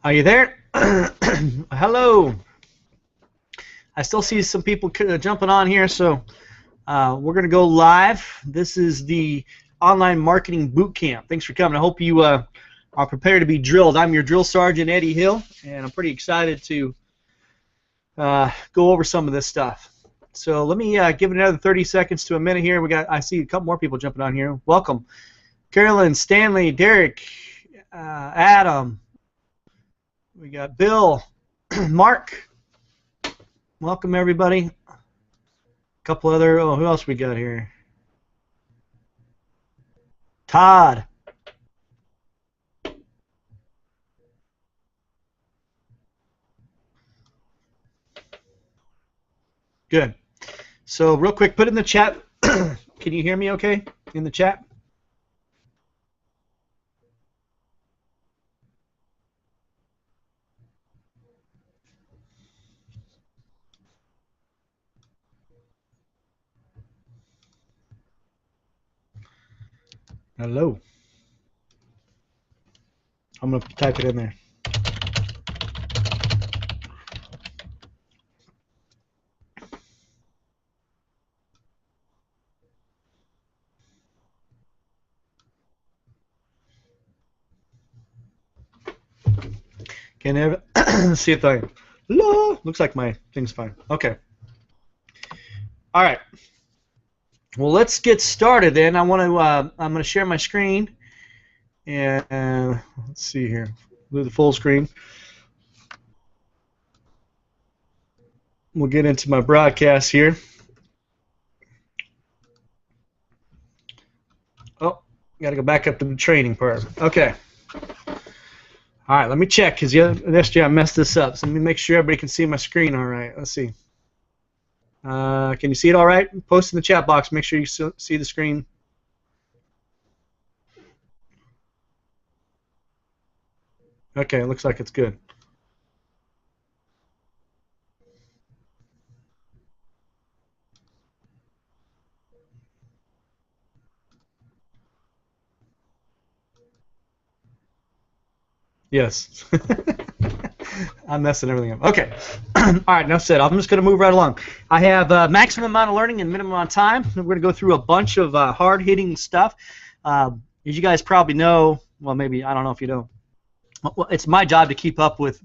Are you there? Hello. I still see some people jumping on here, so we're going to go live. This is the Online Marketing Bootcamp. Thanks for coming. I hope you are prepared to be drilled. I'm your drill sergeant, Eddie Hill, and I'm pretty excited to go over some of this stuff. So let me give it another 30 seconds to a minute here. I see a couple more people jumping on here. Welcome. Carolyn, Stanley, Derek, Adam. We got Bill, Mark. Welcome, everybody. A couple other, who else we got here? Todd. Good. So real quick, put in the chat. Can you hear me okay in the chat? Hello. I'm going to type it in there. Can I see if I... Looks like my thing's fine. Okay. All right. Well, let's get started then. I'm going to share my screen, and let's see here. Do the full screen. We'll get into my broadcast here. Oh, got to go back up to the training part. Okay. All right, let me check because yesterday I messed this up. So let me make sure everybody can see my screen all right. Let's see. Can you see it all right? Post in the chat box. Make sure you see the screen. Okay, it looks like it's good. Yes. I'm messing everything up. Okay. All right, enough said. I'm just going to move right along. I have maximum amount of learning and minimum amount of time. We're going to go through a bunch of hard-hitting stuff. As you guys probably know, well, maybe, I don't know if you know, well, it's my job to keep up with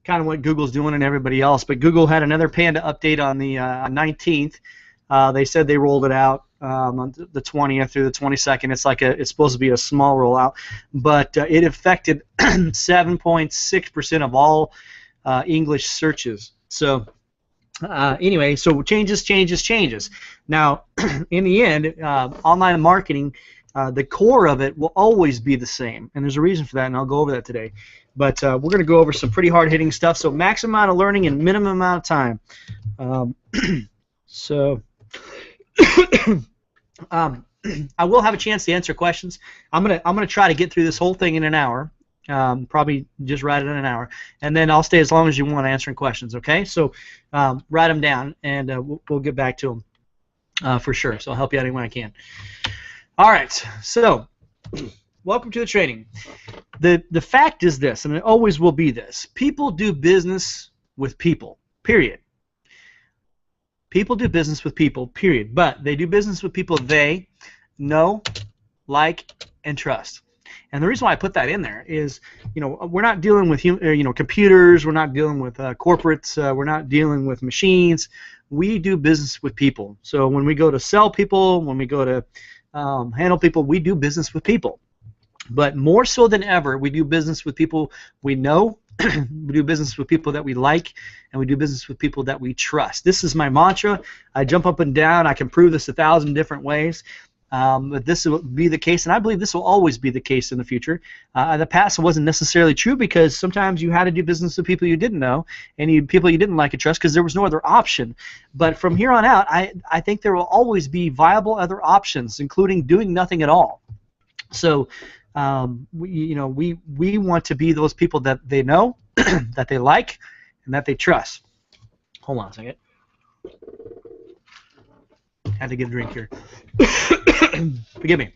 kind of what Google's doing and everybody else. But Google had another Panda update on the 19th. They said they rolled it out on the 20th through the 22nd. It's supposed to be a small rollout, but it affected 7.6% of all English searches. So anyway, so changes. Now, in the end, online marketing, the core of it will always be the same, and there's a reason for that, and I'll go over that today. But we're going to go over some pretty hard-hitting stuff. So maximum amount of learning and minimum amount of time. So I will have a chance to answer questions. I'm gonna try to get through this whole thing in an hour. Probably just write it in an hour, and then I'll stay as long as you want answering questions. Okay? So write them down, and we'll get back to them for sure. So I'll help you out any way I can. All right. So welcome to the training. The fact is this, and it always will be this: people do business with people. Period. People do business with people, period. But they do business with people they know, like, and trust. And the reason why I put that in there is, we're not dealing with computers. We're not dealing with corporates. We're not dealing with machines. We do business with people. So when we go to sell people, when we go to handle people, we do business with people. But more so than ever, we do business with people we know. We do business with people that we like, and we do business with people that we trust. This is my mantra. I jump up and down. I can prove this 1,000 different ways. But this will be the case, and I believe this will always be the case in the future. The past wasn't necessarily true because sometimes you had to do business with people you didn't know and people you didn't like and trust because there was no other option. But from here on out, I think there will always be viable other options, including doing nothing at all. So we want to be those people that they know, that they like, and that they trust. Hold on a second. Had to get a drink here. Forgive me.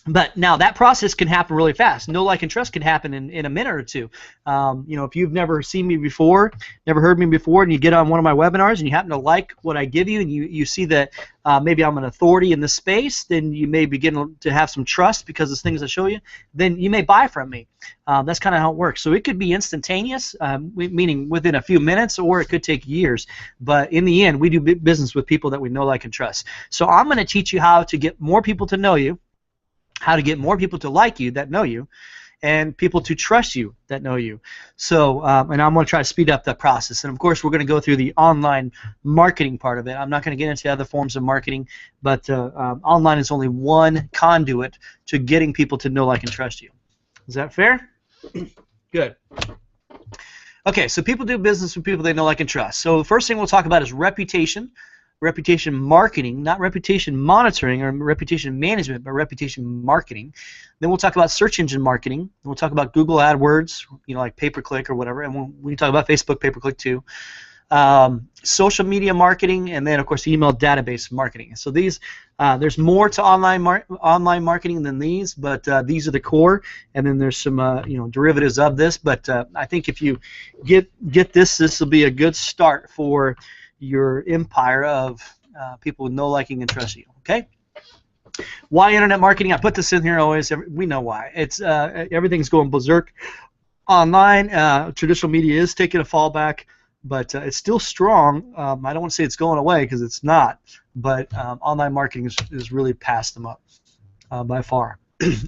But now that process can happen really fast. Know, like, and trust can happen in a minute or two. If you've never seen me before, never heard me before, and you get on one of my webinars and you happen to like what I give you, and you see that maybe I'm an authority in this space, then you may begin to have some trust because of the things I show you. Then you may buy from me. That's kind of how it works. So it could be instantaneous, meaning within a few minutes, or it could take years. But in the end, we do business with people that we know, like, and trust. So I'm going to teach you how to get more people to know you, how to get more people to like you that know you, and people to trust you that know you. So, and I'm going to try to speed up that process. And of course, we're going to go through the online marketing part of it. I'm not going to get into other forms of marketing, but online is only one conduit to getting people to know, like, and trust you. Is that fair? Good. Okay, so people do business with people they know, like, and trust. So the first thing we'll talk about is reputation. Reputation marketing, not reputation monitoring or reputation management, but reputation marketing. Then we'll talk about search engine marketing. And we'll talk about Google AdWords, like pay-per-click or whatever, and we can talk about Facebook pay-per-click too. Social media marketing, and then of course email database marketing. So these, there's more to online marketing than these, but these are the core, and then there's some derivatives of this. But I think if you get this will be a good start for your empire of people with know, liking, and trust you. Okay. Why internet marketing? I put this in here always. We know why. It's everything's going berserk online. Traditional media is taking a fallback, but it's still strong. I don't want to say it's going away because it's not, but online marketing is really past them up by far.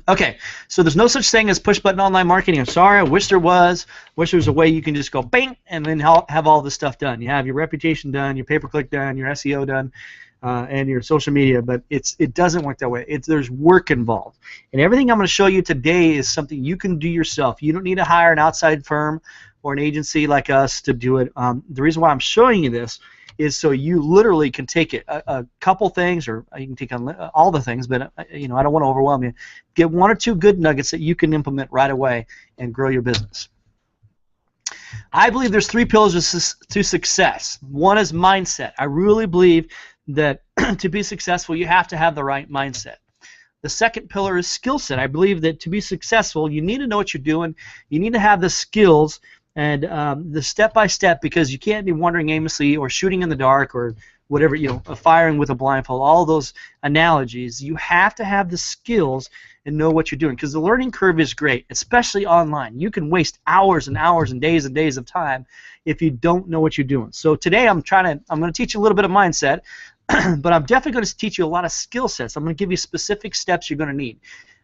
Okay, so there's no such thing as push-button online marketing. I'm sorry, I wish there was. Wish there was a way you can just go bang and then have all this stuff done. You have your reputation done, your pay-per-click done, your SEO done, and your social media, but it doesn't work that way. There's work involved. And everything I'm going to show you today is something you can do yourself. You don't need to hire an outside firm or an agency like us to do it. The reason why I'm showing you this is so you literally can take it a couple things, or you can take all the things, but I don't want to overwhelm you. Get one or two good nuggets that you can implement right away and grow your business. I believe there's 3 pillars to success. One is mindset. I really believe that to be successful, you have to have the right mindset. The second pillar is skill set. I believe that to be successful, you need to know what you're doing. You need to have the skills and the step-by-step, because you can't be wandering aimlessly or shooting in the dark or whatever, firing with a blindfold, all those analogies. You have to have the skills and know what you're doing, because the learning curve is great, especially online. You can waste hours and hours and days of time if you don't know what you're doing. So today I'm going to teach you a little bit of mindset, but I'm definitely going to teach you a lot of skill sets. I'm going to give you specific steps you're going to need.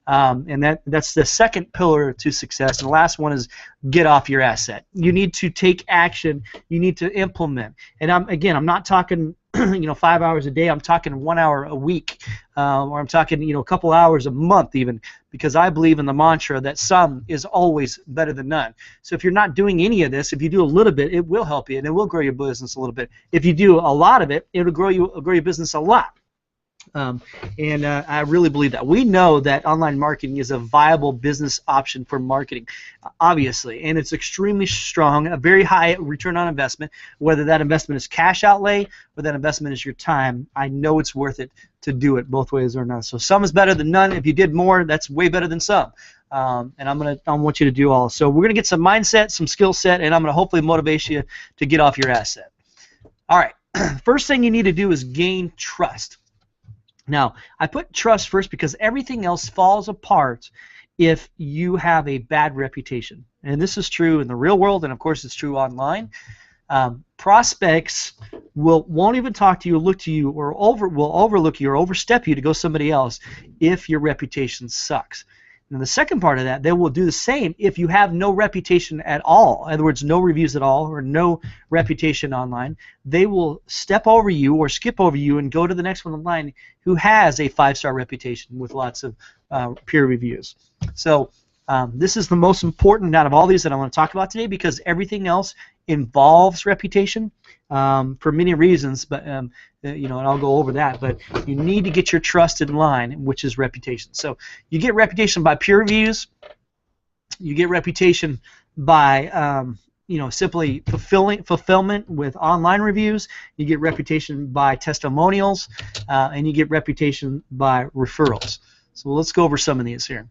And that's the second pillar to success. And the last one is get off your asset. You need to take action. You need to implement. And I'm not talking 5 hours a day. I'm talking 1 hour a week, or I'm talking a couple hours a month even, because I believe in the mantra that some is always better than none. So if you're not doing any of this, if you do a little bit, it will help you and it will grow your business a little bit. If you do a lot of it, it'll grow your business a lot. I really believe that. We know that online marketing is a viable business option for marketing, obviously, and it's extremely strong, a very high return on investment, whether that investment is cash outlay or that investment is your time. I know it's worth it to do it both ways or not. So some is better than none. If you did more, that's way better than some. And I want you to do all. So we're going to get some mindset, some skill set, and I'm going to hopefully motivate you to get off your asset. All right, first thing you need to do is gain trust. Now, I put trust first because everything else falls apart if you have a bad reputation. And this is true in the real world, and of course it's true online. Prospects won't even talk to you, look to you, or will overlook you or overstep you to go somebody else if your reputation sucks. And the second part of that, they will do the same if you have no reputation at all. In other words, no reviews at all or no reputation online. They will step over you or skip over you and go to the next one online who has a 5-star reputation with lots of peer reviews. So this is the most important out of all these that I want to talk about today, because everything else involves reputation for many reasons, but and I'll go over that. But you need to get your trust in line, which is reputation. So you get reputation by peer reviews. You get reputation by simply fulfillment with online reviews. You get reputation by testimonials, and you get reputation by referrals. So let's go over some of these here.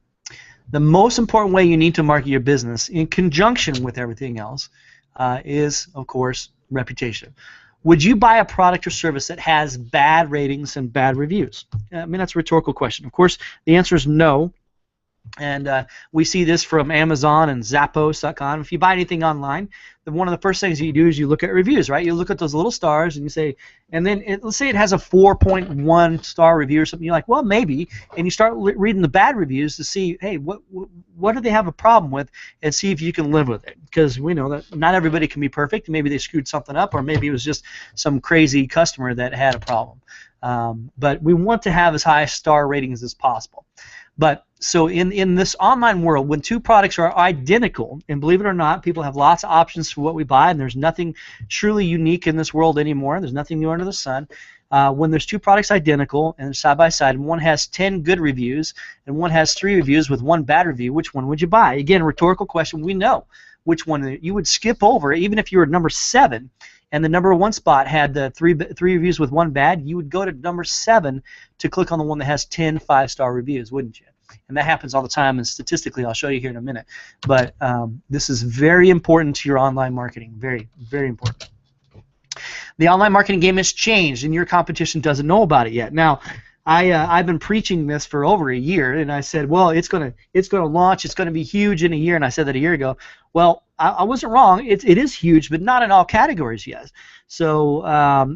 The most important way you need to market your business in conjunction with everything else is, of course, reputation. Would you buy a product or service that has bad ratings and bad reviews? I mean, that's a rhetorical question. Of course, the answer is no. And we see this from Amazon and Zappos.com. If you buy anything online, then one of the first things you do is you look at reviews, right? You look at those little stars and you say, and then let's say it has a 4.1 star review or something. You're like, well, maybe. And you start reading the bad reviews to see, hey, what do they have a problem with, and see if you can live with it. Because we know that not everybody can be perfect. Maybe they screwed something up, or maybe it was just some crazy customer that had a problem. But we want to have as high star ratings as possible. But so in this online world, when two products are identical, and believe it or not, people have lots of options for what we buy, and there's nothing truly unique in this world anymore. There's nothing new under the sun. When there's two products identical and they're side by side, and one has 10 good reviews and one has 3 reviews with 1 bad review, which one would you buy? Again, rhetorical question. We know which one you would skip over, even if you were number 7. And the number 1 spot had the 3 reviews with 1 bad, you would go to number 7 to click on the one that has 10 5-star reviews, wouldn't you? And that happens all the time, and statistically, I'll show you here in a minute. But this is very important to your online marketing, very, very important. The online marketing game has changed, and your competition doesn't know about it yet. Now, I've been preaching this for over a year, and I said, well, it's gonna launch, it's gonna be huge in a year, and I said that a year ago. Well, I wasn't wrong. It is huge, but not in all categories yet. So,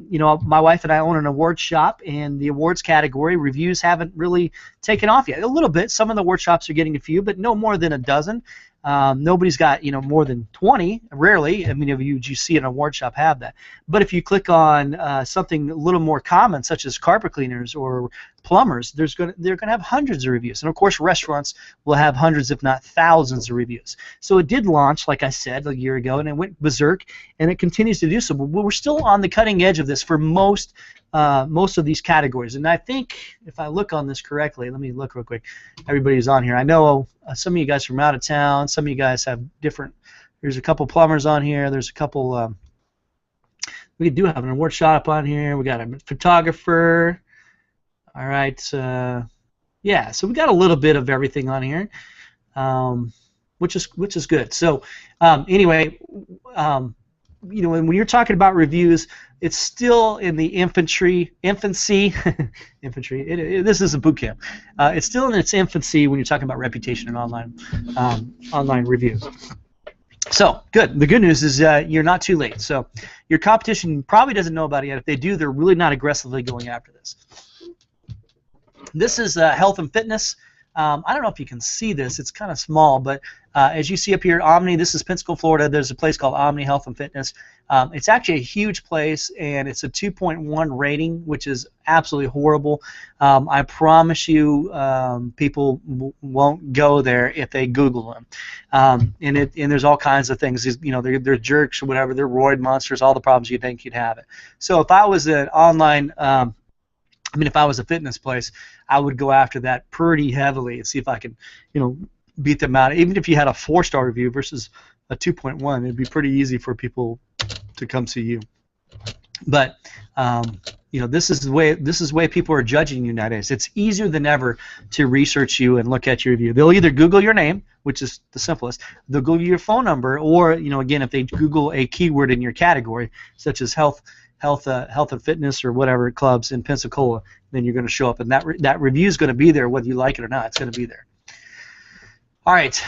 you know, my wife and I own an awards shop, and the awards category reviews haven't really taken off yet. A little bit. Some of the award shops are getting a few, but no more than a dozen. Nobody's got, you know, more than 20. Rarely. I mean, if you see an award shop have that. But if you click on something a little more common, such as carpet cleaners or plumbers, they're going to have hundreds of reviews. And of course, restaurants will have hundreds, if not thousands, of reviews. So it did launch, like I said, a year ago, and it went berserk, and it continues to do so. But we're still on the cutting edge of this for most of these categories. And I think, if I look on this correctly, let me look real quick. Everybody's on here. I know some of you guys from out of town. Some of you guys have different. There's a couple plumbers on here. There's a couple. We do have an award shop on here. We got a photographer. All right. Yeah. So we got a little bit of everything on here, which is good. So anyway. You know, when you're talking about reviews, it's still in the infancy. This is a boot camp. It's still in its infancy when you're talking about reputation and online reviews. So good. The good news is you're not too late. So your competition probably doesn't know about it yet. If they do, they're really not aggressively going after this. This is health and fitness. I don't know if you can see this. It's kind of small, but as you see up here, Omni, this is Pensacola, Florida. There's a place called Omni Health and Fitness. It's actually a huge place, and it's a 2.1 rating, which is absolutely horrible. I promise you people won't go there if they Google them. And there's all kinds of things. You know, they're jerks or whatever. They're roid monsters, all the problems you think you'd have it. So if I was an online if I was a fitness place, I would go after that pretty heavily and see if I could, you know, beat them out. Even if you had a 4-star review versus a 2.1, it'd be pretty easy for people to come see you. But you know, this is the way people are judging you nowadays. It's easier than ever to research you and look at your review. They'll either Google your name, which is the simplest. They'll Google your phone number, or, you know, again, if they Google a keyword in your category, such as health and fitness or whatever clubs in Pensacola, then you're going to show up, and that review is going to be there whether you like it or not. It's going to be there. All right,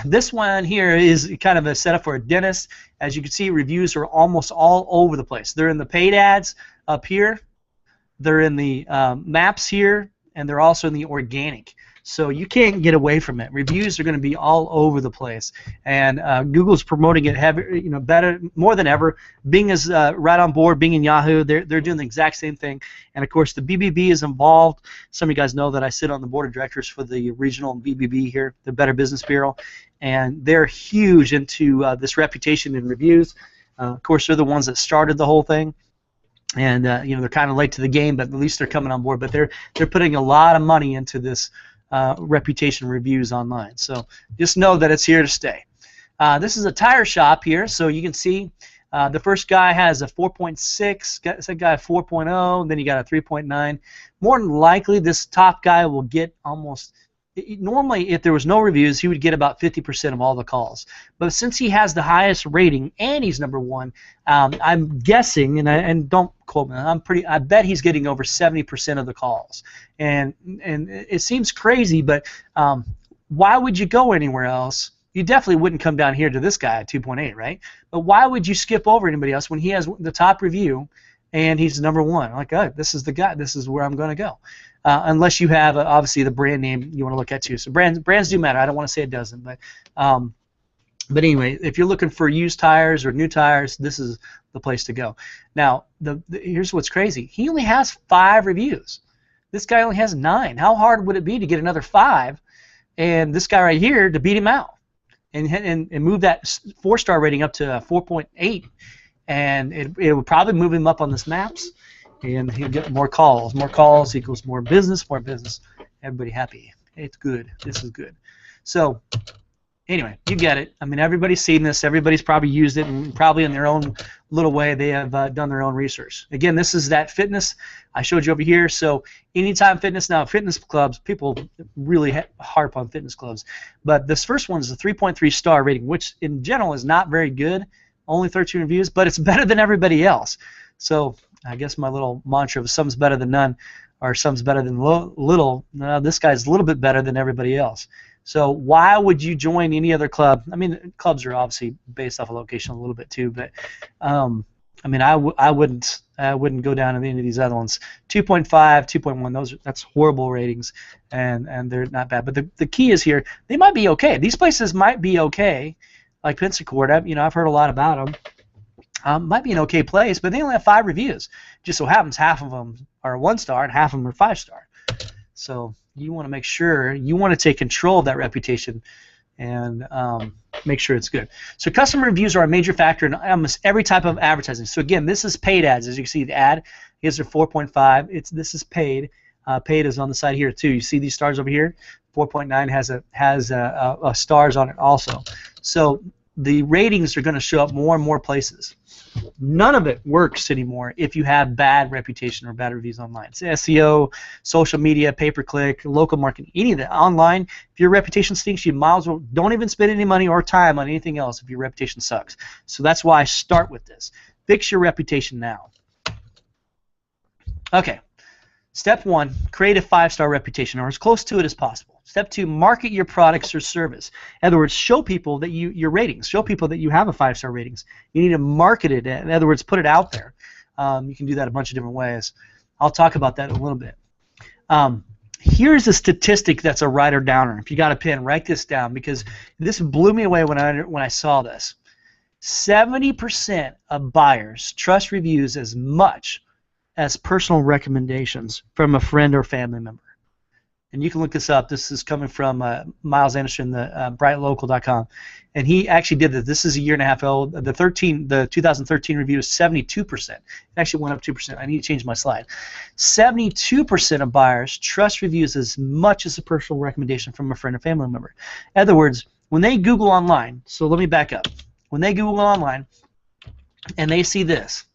this one here is kind of a setup for a dentist. As you can see, reviews are almost all over the place. They're in the paid ads up here, they're in the maps here, and they're also in the organic. So you can't get away from it. Reviews are going to be all over the place, and Google's promoting it heavy, you know, better, more than ever. Bing is right on board. Bing and Yahoo, they're doing the exact same thing, and of course the BBB is involved. Some of you guys know that I sit on the board of directors for the regional BBB here, the Better Business Bureau, and they're huge into this reputation and reviews. Of course, they're the ones that started the whole thing. And you know, they're kind of late to the game, but at least they're coming on board. But they're putting a lot of money into this reputation reviews online. So just know that it's here to stay. This is a tire shop here, so you can see The first guy has a 4.6, second guy a 4.0, and then you got a 3.9. More than likely, this top guy will get almost. Normally, if there was no reviews, he would get about 50% of all the calls. But since he has the highest rating and he's number one, I'm guessing, and don't quote me, I bet he's getting over 70% of the calls. And it seems crazy, but why would you go anywhere else? You definitely wouldn't come down here to this guy at 2.8, right? But why would you skip over anybody else when he has the top review and he's number one? Like, oh, this is the guy. This is where I'm going to go. Unless you have, obviously, the brand name you want to look at too. So brands do matter. I don't want to say it doesn't. But anyway, if you're looking for used tires or new tires, this is the place to go. Now, here's what's crazy. He only has 5 reviews. This guy only has 9. How hard would it be to get another 5 and this guy right here to beat him out and move that 4-star rating up to 4.8? And it would probably move him up on this maps. And he'll get more calls. More calls equals more business. More business. Everybody happy. It's good. This is good. So, anyway, you get it. I mean, everybody's seen this. Everybody's probably used it, and probably in their own little way they have done their own research. Again, this is that fitness I showed you over here. So, Anytime Fitness. Now, fitness clubs, people really harp on fitness clubs. But this first one is a 3.3 star rating, which in general is not very good. Only 13 reviews, but it's better than everybody else. So, I guess my little mantra of some's better than none, or some's better than little. No, this guy's a little bit better than everybody else. So why would you join any other club? I mean, clubs are obviously based off of location a little bit too, but I mean, I wouldn't go down to any of these other ones. 2.5, 2.1, that's horrible ratings, and they're not bad. But the key is here, they might be okay. These places might be okay, like Pensacola. I've heard a lot about them. Might be an okay place, but they only have 5 reviews. Just so happens half of them are 1-star and half of them are 5-star. So you want to make sure, you want to take control of that reputation and make sure it's good. So customer reviews are a major factor in almost every type of advertising. So again, this is paid ads. As you can see, the ad is a 4.5. This is paid. Paid is on the side here too. You see these stars over here? 4.9 has a stars on it also. So the ratings are going to show up more and more places. None of it works anymore if you have bad reputation or bad reviews online. It's SEO, social media, pay-per-click, local marketing, any of that. Online, if your reputation stinks, you might as well don't even spend any money or time on anything else if your reputation sucks. So that's why I start with this. Fix your reputation now. Okay. Step 1, create a 5-star reputation, or as close to it as possible. Step 2, market your products or service. In other words, show people that your ratings. Show people that you have a 5-star ratings. You need to market it. In other words, put it out there. You can do that a bunch of different ways. I'll talk about that in a little bit. Here's a statistic that's a writer downer. If you got a pen, write this down, because this blew me away when I saw this. 70% of buyers trust reviews as much as personal recommendations from a friend or family member. And you can look this up. This is coming from Miles Anderson, the brightlocal.com. And he actually did this. This is a year and a half old. The 2013 review is 72%. It actually went up 2%. I need to change my slide. 72% of buyers trust reviews as much as a personal recommendation from a friend or family member. In other words, when they Google online, so let me back up. When they Google online and they see this,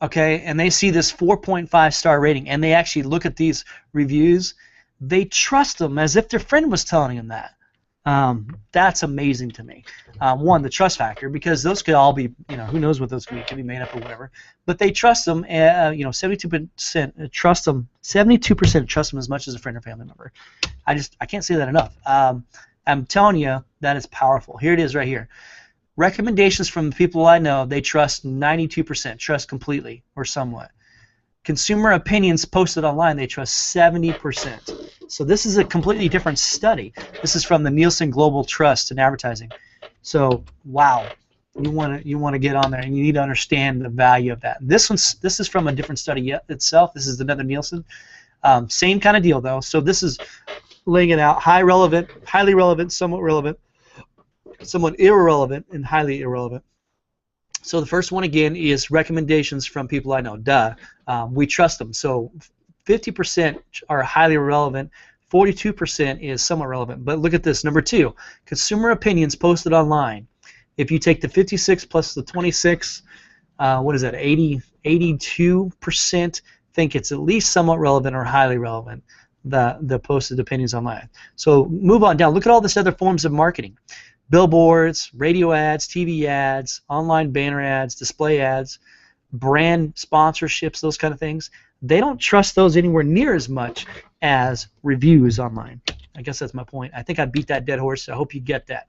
okay, and they see this 4.5-star rating, and they actually look at these reviews, they trust them as if their friend was telling them that. That's amazing to me. One, the trust factor, because those could all be, who knows what those could be made up or whatever. But they trust them, 72% trust them. 72% trust them as much as a friend or family member. I can't say that enough. I'm telling you, that is powerful. Here it is right here. Recommendations from the people I know, they trust 92%, trust completely or somewhat. Consumer opinions posted online, they trust 70%. So this is a completely different study. This is from the Nielsen Global Trust in Advertising. So wow, you want to get on there, and you need to understand the value of that. This is from a different study itself. This is another Nielsen. Same kind of deal though. So this is laying it out: highly relevant, somewhat relevant, somewhat irrelevant, and highly irrelevant. So the first one again is recommendations from people I know. Duh. We trust them. So 50% are highly relevant, 42% is somewhat relevant. But look at this, number 2, consumer opinions posted online. If you take the 56 plus the 26, what is that, 82% think it's at least somewhat relevant or highly relevant, the posted opinions online. So move on down. Look at all this other forms of marketing. Billboards, radio ads, TV ads, online banner ads, display ads, brand sponsorships, those kind of things. They don't trust those anywhere near as much as reviews online. I guess that's my point. I think I beat that dead horse. I hope you get that.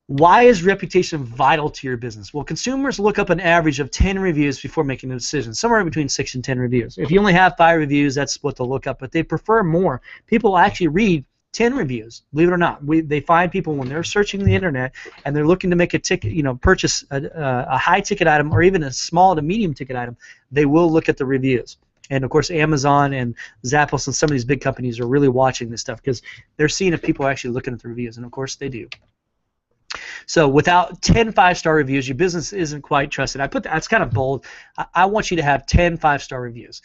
Why is reputation vital to your business? Well, consumers look up an average of 10 reviews before making a decision, somewhere between 6 and 10 reviews. If you only have 5 reviews, that's what they'll look up, but they prefer more. People actually read 10 reviews, believe it or not. They find people when they're searching the internet and they're looking to make a ticket, purchase a high ticket item or even a small to medium ticket item, they will look at the reviews. And of course, Amazon and Zappos and some of these big companies are really watching this stuff because they're seeing if people are actually looking at the reviews, and of course they do. So without 10 5-star reviews, your business isn't quite trusted. That's kind of bold. I want you to have 10 5-star reviews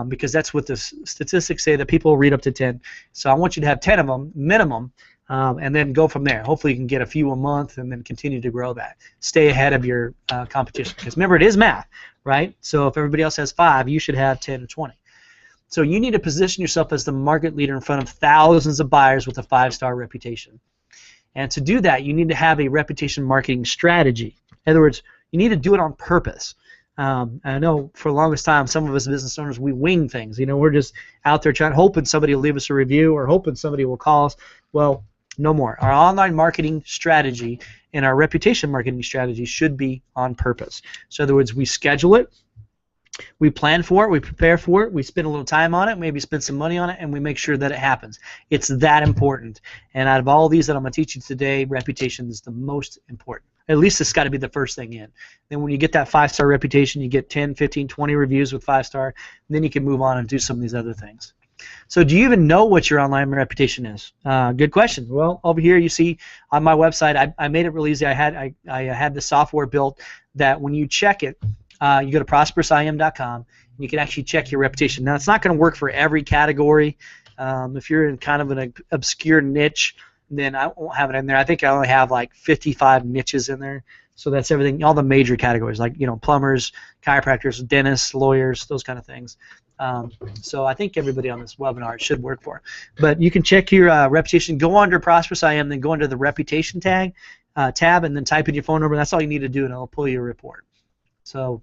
because that's what the statistics say, that people read up to 10. So I want you to have 10 of them minimum, and then go from there. Hopefully you can get a few a month and then continue to grow that. Stay ahead of your competition because remember, it is math, right? So if everybody else has 5, you should have 10 or 20. So you need to position yourself as the market leader in front of thousands of buyers with a 5-star reputation. And to do that, you need to have a reputation marketing strategy. In other words, you need to do it on purpose. I know for the longest time, some of us business owners, we wing things. We're just out there hoping somebody will leave us a review or hoping somebody will call us. Well, no more. Our online marketing strategy and our reputation marketing strategy should be on purpose. So in other words, we schedule it, we plan for it, we prepare for it, we spend a little time on it, maybe spend some money on it, and we make sure that it happens. It's that important. And out of all these that I'm going to teach you today, reputation is the most important. At least it's got to be the first thing in. Then when you get that 5-star reputation, you get 10, 15, 20 reviews with 5-star, then you can move on and do some of these other things. So do you even know what your online reputation is? Good question. Well, over here you see on my website, I made it real easy. I had the software built that when you check it, you go to prosperousim.com, and you can actually check your reputation. Now, it's not going to work for every category. If you're in kind of an obscure niche, then I won't have it in there. I think I only have like 55 niches in there. So that's everything, all the major categories, like plumbers, chiropractors, dentists, lawyers, those kind of things. So I think everybody on this webinar should work for. But you can check your reputation. Go under Prosperous IM, then go under the reputation tab, and then type in your phone number. That's all you need to do, and it'll pull you a report. So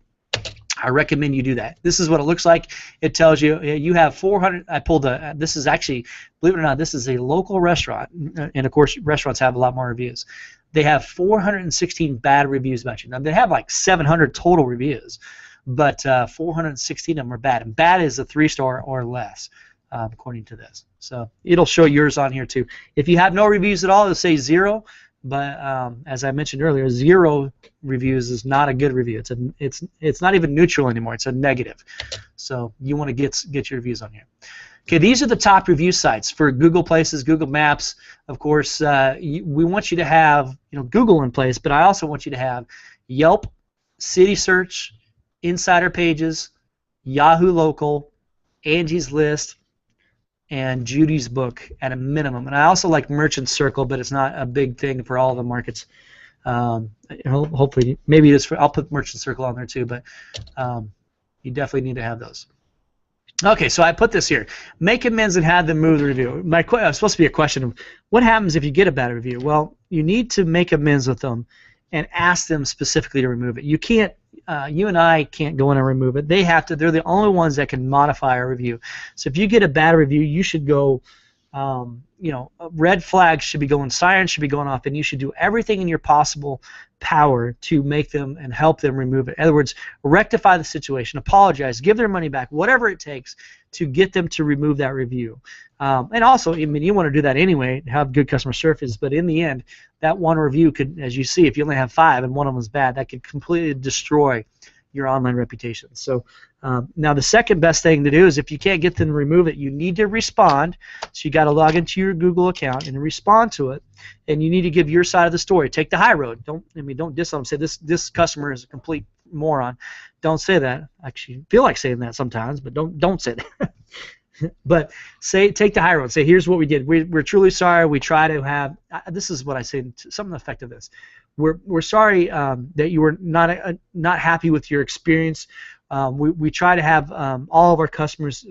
I recommend you do that. This is what it looks like. It tells you you have 400. I pulled a. This is actually, believe it or not, this is a local restaurant, and of course restaurants have a lot more reviews. They have 416 bad reviews about you. Now they have like 700 total reviews, but 416 of them are bad. And bad is a 3-star or less, according to this. So it'll show yours on here too. If you have no reviews at all, it'll say 0. But as I mentioned earlier, 0 reviews is not a good review. It's not even neutral anymore. It's a negative. So you want to get your reviews on here. Okay, these are the top review sites for Google Places, Google Maps. Of course, we want you to have Google in place, but I also want you to have Yelp, City Search, Insider Pages, Yahoo Local, Angie's List, and Judy's Book at a minimum. And I also like Merchant Circle, but it's not a big thing for all the markets. Hopefully, maybe it is I'll put Merchant Circle on there too, but you definitely need to have those. Okay, so I put this here. Make amends and have them move the review. It's supposed to be a question of what happens if you get a bad review. Well, you need to make amends with them and ask them specifically to remove it. You can't. You and I can't go in and remove it. They have to. They're the only ones that can modify a review. So if you get a bad review, you should go. Red flags should be going, sirens should be going off, and you should do everything in your possible power to make them and help them remove it. In other words, rectify the situation, apologize, give their money back, whatever it takes to get them to remove that review. And also, I mean, you want to do that anyway, have good customer service, but in the end, that one review could, as you see, if you only have 5 and one of them is bad, that could completely destroy your online reputation. So now the second best thing to do is if you can't get them to remove it, you need to respond. So you got to log into your Google account and respond to it, and you need to give your side of the story. Take the high road. Don't diss them. Say this customer is a complete moron. Don't say that. Actually, feel like saying that sometimes, but don't say that. But take the high road. Say, here's what we did. We're truly sorry. We try to have. This is what I say. Something effective. This. We're sorry that you were not happy with your experience. We try to have all of our customers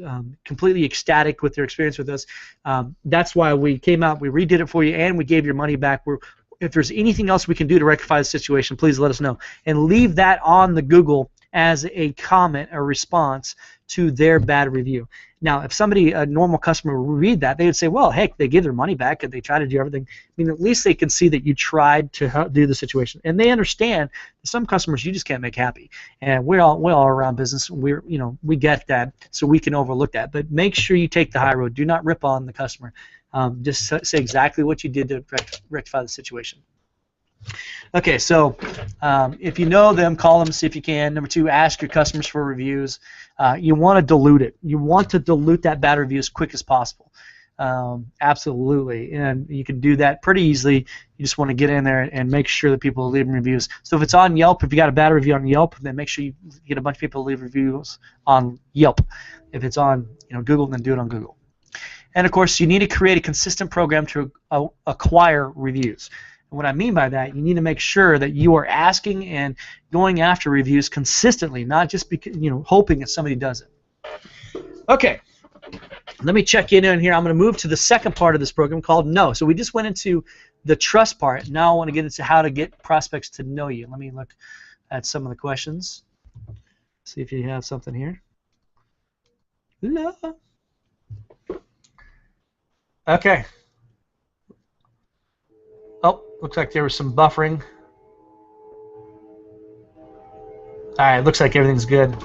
completely ecstatic with their experience with us. That's why we came out. We redid it for you, and we gave your money back. If there's anything else we can do to rectify the situation, please let us know. And leave that on the Google as a comment or response to their bad review. Now, if a normal customer would read that, they would say, well, heck, they give their money back and they try to do everything. I mean, at least they can see that you tried to do the situation. And they understand that some customers you just can't make happy. And we're all around business. We get that, so we can overlook that. But make sure you take the high road. Do not rip on the customer. Just say exactly what you did to rectify the situation. Okay, so if you know them, call them, see if you can. Number 2, ask your customers for reviews. You want to dilute it. You want to dilute that bad review as quick as possible. Absolutely, and you can do that pretty easily. You just want to get in there and make sure that people are leaving reviews. So if it's on Yelp, if you got a bad review on Yelp, then make sure you get a bunch of people to leave reviews on Yelp. If it's on Google, then do it on Google. And of course, you need to create a consistent program to acquire reviews. And what I mean by that, you need to make sure that you are asking and going after reviews consistently, not just because, hoping that somebody does it. Okay, let me check in here. I'm going to move to the second part of this program called Know. So we just went into the trust part. Now I want to get into how to get prospects to know you. Let me look at some of the questions. See if you have something here. No. Okay. Oh, looks like there was some buffering. All right, looks like everything's good.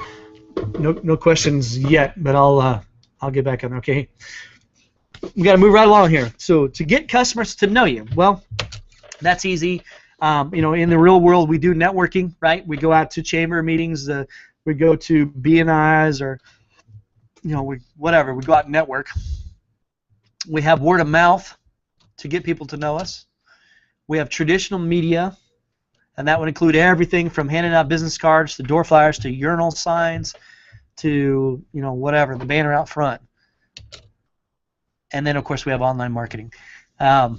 No questions yet, but I'll get back on. Okay. We got to move right along here. So to get customers to know you, well, that's easy. In the real world, we do networking, right? We go out to chamber meetings. We go to BNIs or whatever. We go out and network. We have word of mouth to get people to know us. We have traditional media, and that would include everything from handing out business cards to door flyers to urinal signs to whatever, the banner out front. And then of course we have online marketing. That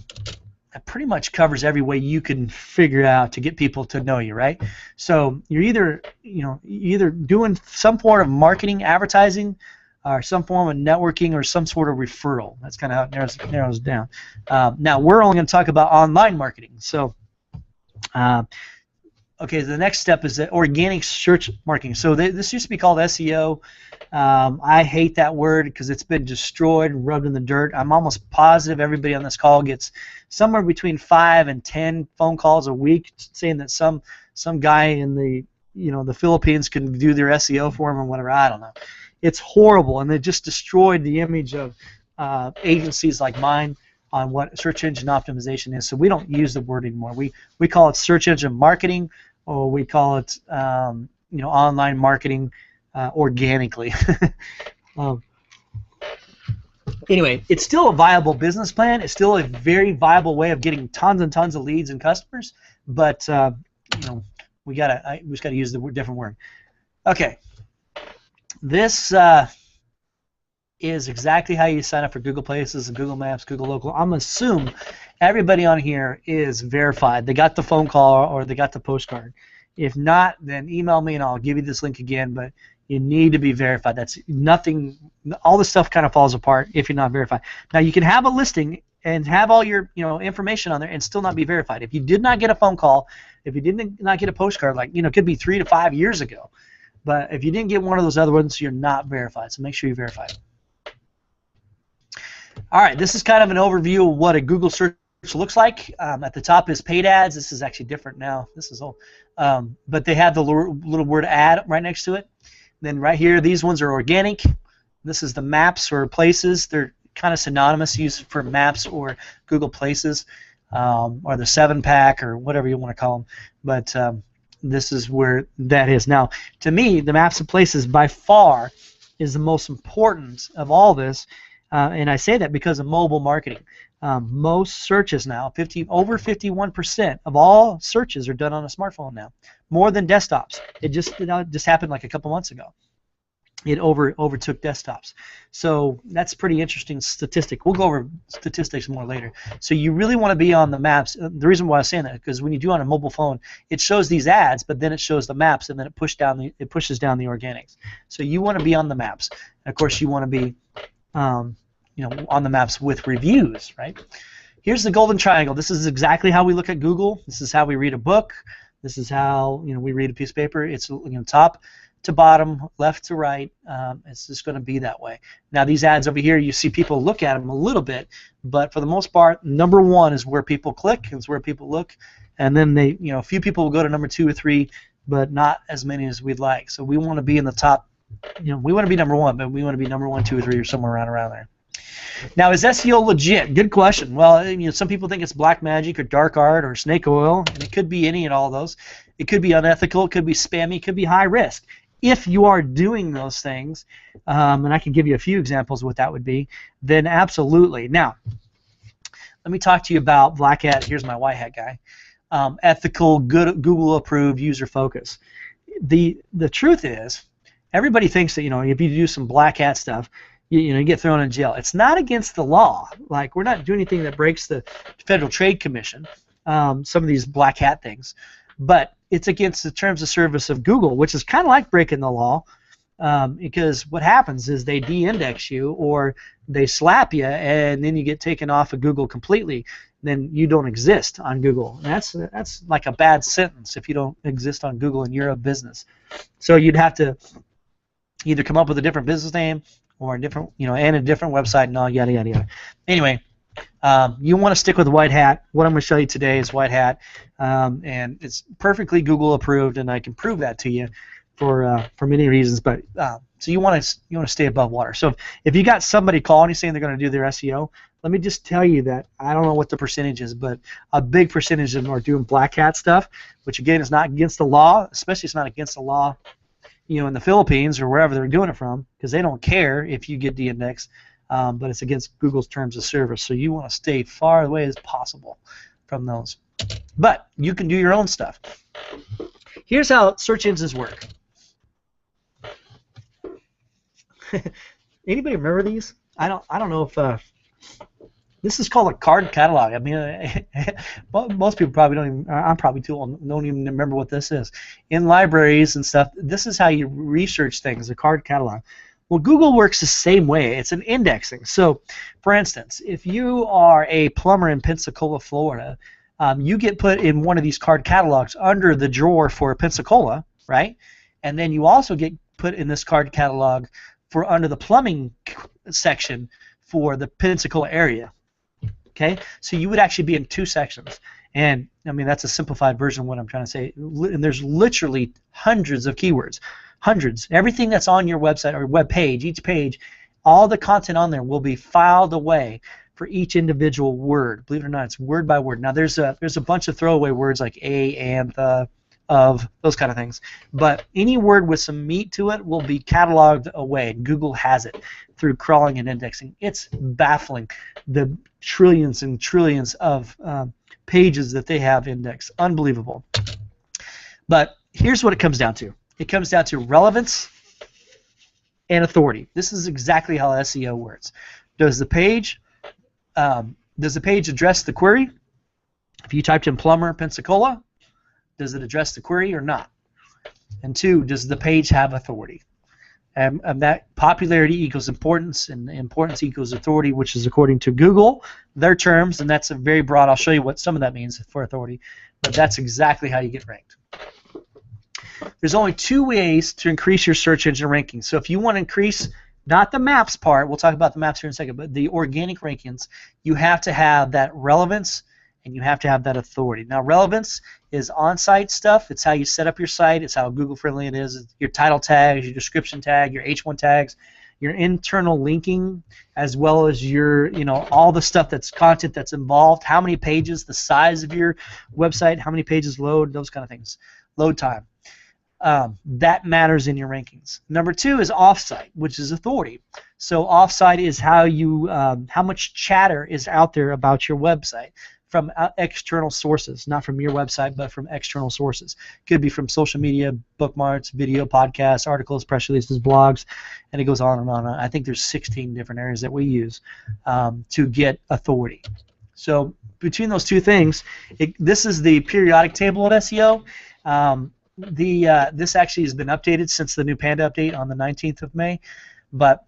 pretty much covers every way you can figure out to get people to know you, right? So you're either doing some form of marketing, advertising, or some form of networking, or some sort of referral. That's kind of how it narrows down. Now we're only going to talk about online marketing. So, okay, the next step is the organic search marketing. So this used to be called SEO. I hate that word because it's been destroyed and rubbed in the dirt. I'm almost positive everybody on this call gets somewhere between 5 and 10 phone calls a week saying that some guy in the Philippines can do their SEO for them or whatever. I don't know. It's horrible, and they just destroyed the image of agencies like mine on what search engine optimization is. So we don't use the word anymore. We call it search engine marketing, or we call it online marketing organically. Anyway, it's still a viable business plan. It's still a very viable way of getting tons and tons of leads and customers. But we just gotta use the different word. Okay. This is exactly how you sign up for Google Places and Google Maps, Google Local. I'm going to assume everybody on here is verified. They got the phone call or they got the postcard. If not, then email me and I'll give you this link again, but you need to be verified. That's nothing. All this stuff kind of falls apart if you're not verified. Now, you can have a listing and have all your information on there and still not be verified. If you did not get a phone call, if you did not get a postcard, it could be 3 to 5 years ago. But if you didn't get one of those other ones, you're not verified. So make sure you're verified. All right, this is kind of an overview of what a Google search looks like. At the top is paid ads. This is actually different now. This is old. But they have the little word ad right next to it. Then right here, these ones are organic. This is the maps or places. They're kind of synonymous, used for maps or Google Places, or the 7-pack or whatever you want to call them. But this is where that is. Now, to me, the maps and places by far is the most important of all this, and I say that because of mobile marketing. Most searches now, over 51% of all searches are done on a smartphone now, more than desktops. It just happened like a couple months ago. it overtook desktops. So that's a pretty interesting statistic. We'll go over statistics more later. So you really want to be on the maps. The reason why I'm saying that is because when you do on a mobile phone, it shows these ads, but then it shows the maps, and then it pushes down the organics. So you want to be on the maps. And of course, you want to be on the maps with reviews, right? Here's the golden triangle. This is exactly how we look at Google. This is how we read a book. This is how we read a piece of paper. It's top to bottom, left to right. It's just going to be that way. Now these ads over here, you see people look at them a little bit, but for the most part, number one is where people click, it's where people look, and then a few people will go to number 2 or 3, but not as many as we'd like. So we want to be in the top. We want to be number 1, but we want to be number 1, 2, or 3, or somewhere around there. Now, is SEO legit? Good question. Well, some people think it's black magic or dark art or snake oil, and it could be any and all of those. It could be unethical, it could be spammy, it could be high risk. If you are doing those things, and I can give you a few examples of what that would be, then absolutely. Now, let me talk to you about black hat. Here's my white hat guy. Ethical, good, Google approved, user focus. The truth is, everybody thinks that if you do some black hat stuff, you get thrown in jail. It's not against the law. Like, we're not doing anything that breaks the Federal Trade Commission. Some of these black hat things, but it's against the terms of service of Google, which is kind of like breaking the law, because what happens is they de-index you or they slap you, and then you get taken off of Google completely. Then you don't exist on Google. And that's like a bad sentence if you don't exist on Google and you're a business. So you'd have to either come up with a different business name or a different, and a different website and all yada yada yada. Anyway. You want to stick with white hat. What I'm going to show you today is white hat, and it's perfectly Google approved, and I can prove that to you for many reasons. But so you want to stay above water. So if you got somebody calling you saying they're going to do their SEO, let me just tell you that I don't know what the percentage is, but a big percentage of them are doing black hat stuff, which again is not against the law. Especially it's not against the law, in the Philippines or wherever they're doing it from, because they don't care if you get de-indexed. But it's against Google's terms of service, so you want to stay far away as possible from those. But you can do your own stuff. Here's how search engines work. Anybody remember these? I don't know if this is called a card catalog. I mean, most people probably don't even. I'm probably too old. Don't even remember what this is. In libraries and stuff, this is how you research things. A card catalog. Well, Google works the same way. It's an indexing. So, for instance, if you are a plumber in Pensacola, Florida, you get put in one of these card catalogs under the drawer for Pensacola, right? And then you also get put in this card catalog for under the plumbing section for the Pensacola area. Okay? So you would actually be in 2 sections. And, I mean, that's a simplified version of what I'm trying to say. And there's literally hundreds of keywords. Hundreds. Everything that's on your website or web page, each page, all the content on there will be filed away for each individual word. Believe it or not, it's word by word. Now there's a bunch of throwaway words like a, and, the, of, those kind of things. But any word with some meat to it will be cataloged away. Google has it through crawling and indexing. It's baffling, the trillions and trillions of pages that they have indexed. Unbelievable. But here's what it comes down to. It comes down to relevance and authority. This is exactly how SEO works. Does the page address the query? If you typed in plumber Pensacola, does it address the query or not? And 2, does the page have authority? And that popularity equals importance, and importance equals authority, which is according to Google, their terms, and that's a very broad. I'll show you what some of that means for authority, but that's exactly how you get ranked. There's only 2 ways to increase your search engine rankings. So if you want to increase, not the maps part, we'll talk about the maps here in a second, but the organic rankings, you have to have that relevance and you have to have that authority. Now, relevance is on-site stuff. It's how you set up your site. It's how Google-friendly it is. It's your title tags, your description tag, your H1 tags, your internal linking, as well as your, all the stuff that's content that's involved, how many pages, the size of your website, how many pages load, those kind of things. Load time. That matters in your rankings. Number 2 is offsite, which is authority. So offsite is how you, how much chatter is out there about your website. from external sources, not from your website, but from external sources. Could be from social media, bookmarks, video, podcasts, articles, press releases, blogs, and it goes on and on. I think there's 16 different areas that we use to get authority. So between those two things, this is the periodic table at SEO. This actually has been updated since the new Panda update on the 19th of May, but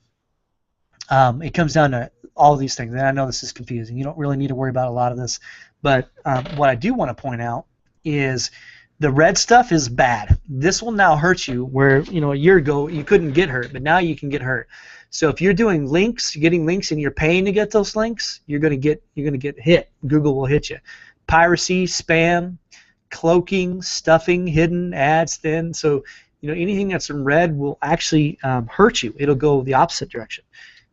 it comes down to all of these things, and I know this is confusing. You don't really need to worry about a lot of this, but what I do want to point out is the red stuff is bad. This will now hurt you where, a year ago you couldn't get hurt, but now you can get hurt. So if you're doing links, getting links, and you're paying to get those links, you're gonna get hit. Google will hit you. Piracy, spam, cloaking, stuffing, hidden ads, thin. So anything that's in red will actually hurt you. It'll go the opposite direction.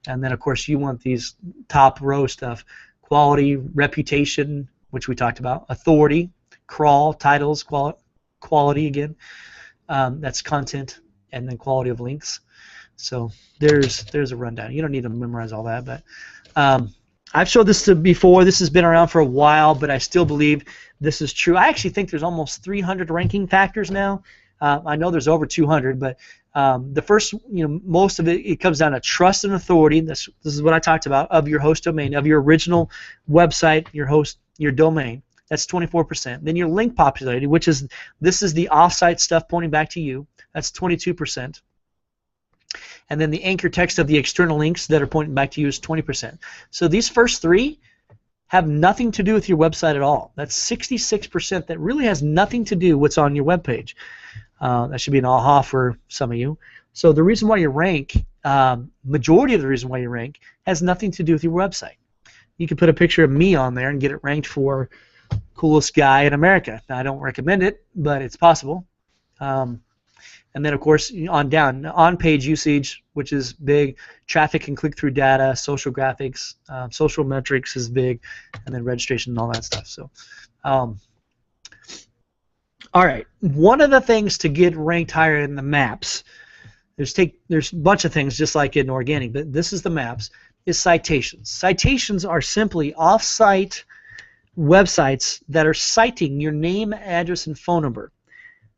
And then, of course, you want these top row stuff: quality, reputation, which we talked about, authority, crawl, titles, quality again. That's content, and then quality of links. So there's a rundown. You don't need to memorize all that, but I've showed this before. This has been around for a while, but I still believe this is true. I actually think there's almost 300 ranking factors now. I know there's over 200, but the first, most of it comes down to trust and authority. This is what I talked about, of your host domain, of your original website, your domain. That's 24%. Then your link popularity, this is the off-site stuff pointing back to you. That's 22%. And then the anchor text of the external links that are pointing back to you is 20%. So these first three have nothing to do with your website at all. That's 66% that really has nothing to do with what's on your web page. That should be an aha for some of you. So the reason why you rank, majority of the reason why you rank, has nothing to do with your website. You can put a picture of me on there and get it ranked for coolest guy in America. Now, I don't recommend it, but it's possible. And then, of course, on down, on-page usage, which is big, traffic and click-through data, social graphics, social metrics is big, and then registration and all that stuff. So, all right, one of the things to get ranked higher in the maps, there's a bunch of things just like in organic, but this is the maps, is citations. Citations are simply off-site websites that are citing your name, address, and phone number.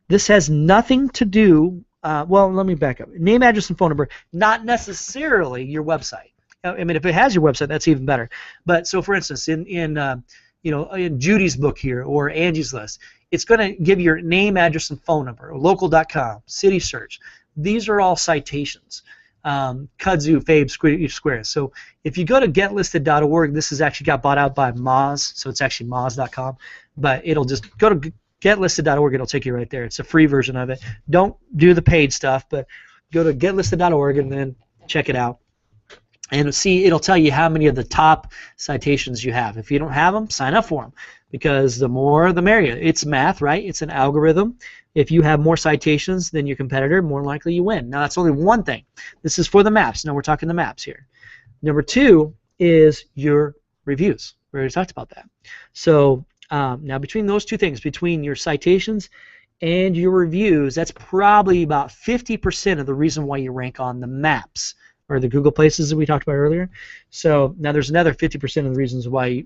This has nothing to do, well, let me back up. Name, address, and phone number, not necessarily your website. I mean, if it has your website, that's even better. But so, for instance, in Judy's book here or Angie's List, it's going to give your name, address, and phone number. Local.com, City Search. These are all citations. Kudzu, Fabe, Squares. So if you go to getlisted.org, this has actually got bought out by Moz, so it's actually Moz.com. But it'll just go to getlisted.org, it'll take you right there. It's a free version of it. Don't do the paid stuff, but go to getlisted.org and then check it out. And see, it'll tell you how many of the top citations you have. If you don't have them, sign up for them, because the more the merrier. It's math, right? It's an algorithm. If you have more citations than your competitor, more likely you win. Now, that's only one thing. This is for the maps. Now, we're talking the maps here. Number two is your reviews. We already talked about that. So now, between those two things, between your citations and your reviews, that's probably about 50% of the reason why you rank on the maps, or the Google Places that we talked about earlier. So now there's another 50% of the reasons why,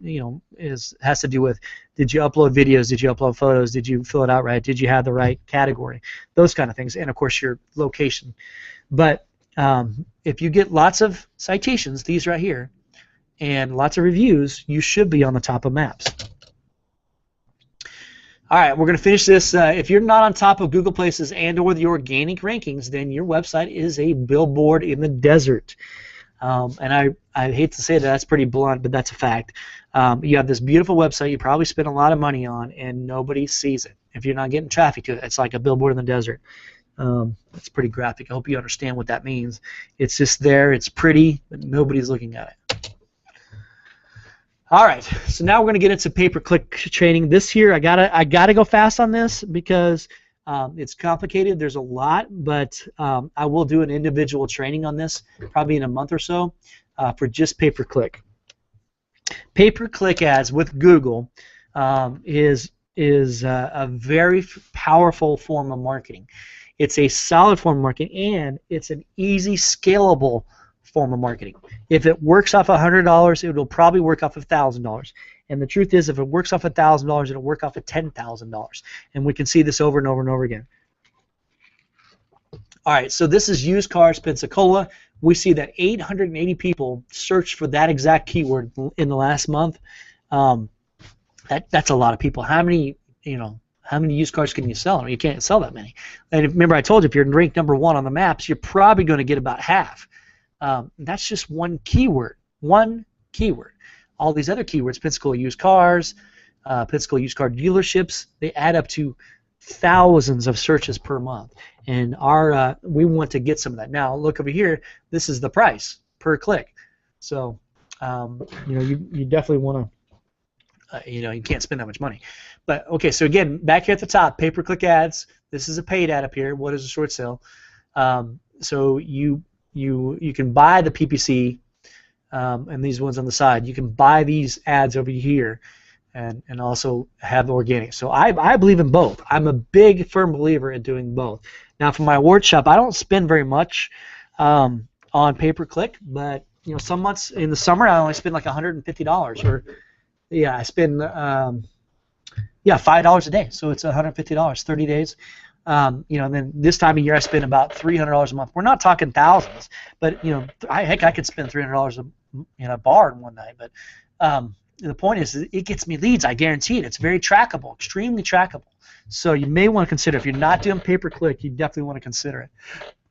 has to do with, did you upload videos, did you upload photos, did you fill it out right, did you have the right category, those kind of things, and of course your location. But if you get lots of citations, these right here, and lots of reviews, you should be on the top of maps. All right, we're going to finish this. If you're not on top of Google Places and or the organic rankings, then your website is a billboard in the desert. And I hate to say that's pretty blunt, but that's a fact. You have this beautiful website you probably spent a lot of money on, and nobody sees it. If you're not getting traffic to it, it's like a billboard in the desert. It's pretty graphic. I hope you understand what that means. It's just there, it's pretty, but nobody's looking at it. All right, so now we're going to get into pay-per-click training. This here, I gotta go fast on this because it's complicated. There's a lot, but I will do an individual training on this probably in a month or so for just pay-per-click. Pay-per-click ads with Google is a very powerful form of marketing. It's a solid form of marketing, and it's an easy, scalable form of marketing. If it works off $100, it will probably work off $1,000. And the truth is, if it works off $1,000, it'll work off of $10,000. And we can see this over and over and over again. All right, so this is used cars Pensacola. We see that 880 people searched for that exact keyword in the last month. That's a lot of people. How many used cars can you sell? I mean, you can't sell that many. And remember, I told you, if you're ranked number 1 on the maps, you're probably going to get about half. That's just one keyword. One keyword. All these other keywords, Pensacola used cars, Pensacola used car dealerships, they add up to thousands of searches per month. And we want to get some of that. Now, look over here. This is the price per click. So, you definitely want to, you can't spend that much money. But okay, so again, back here at the top, pay-per-click ads. This is a paid ad up here. What is a short sale? So you can buy the PPC, and these ones on the side. You can buy these ads over here, and also have organic. So I believe in both. I'm a big firm believer in doing both. Now, for my award shop, I don't spend very much on pay-per-click, but some months in the summer I only spend like $150, or I spend $5 a day, so it's $150, 30 days. And then this time of year I spend about $300 a month. We're not talking thousands, but I could spend $300 in a bar in one night. But the point is, it gets me leads. I guarantee it. It's very trackable, extremely trackable. So you may want to consider, if you're not doing pay-per-click, you definitely want to consider it.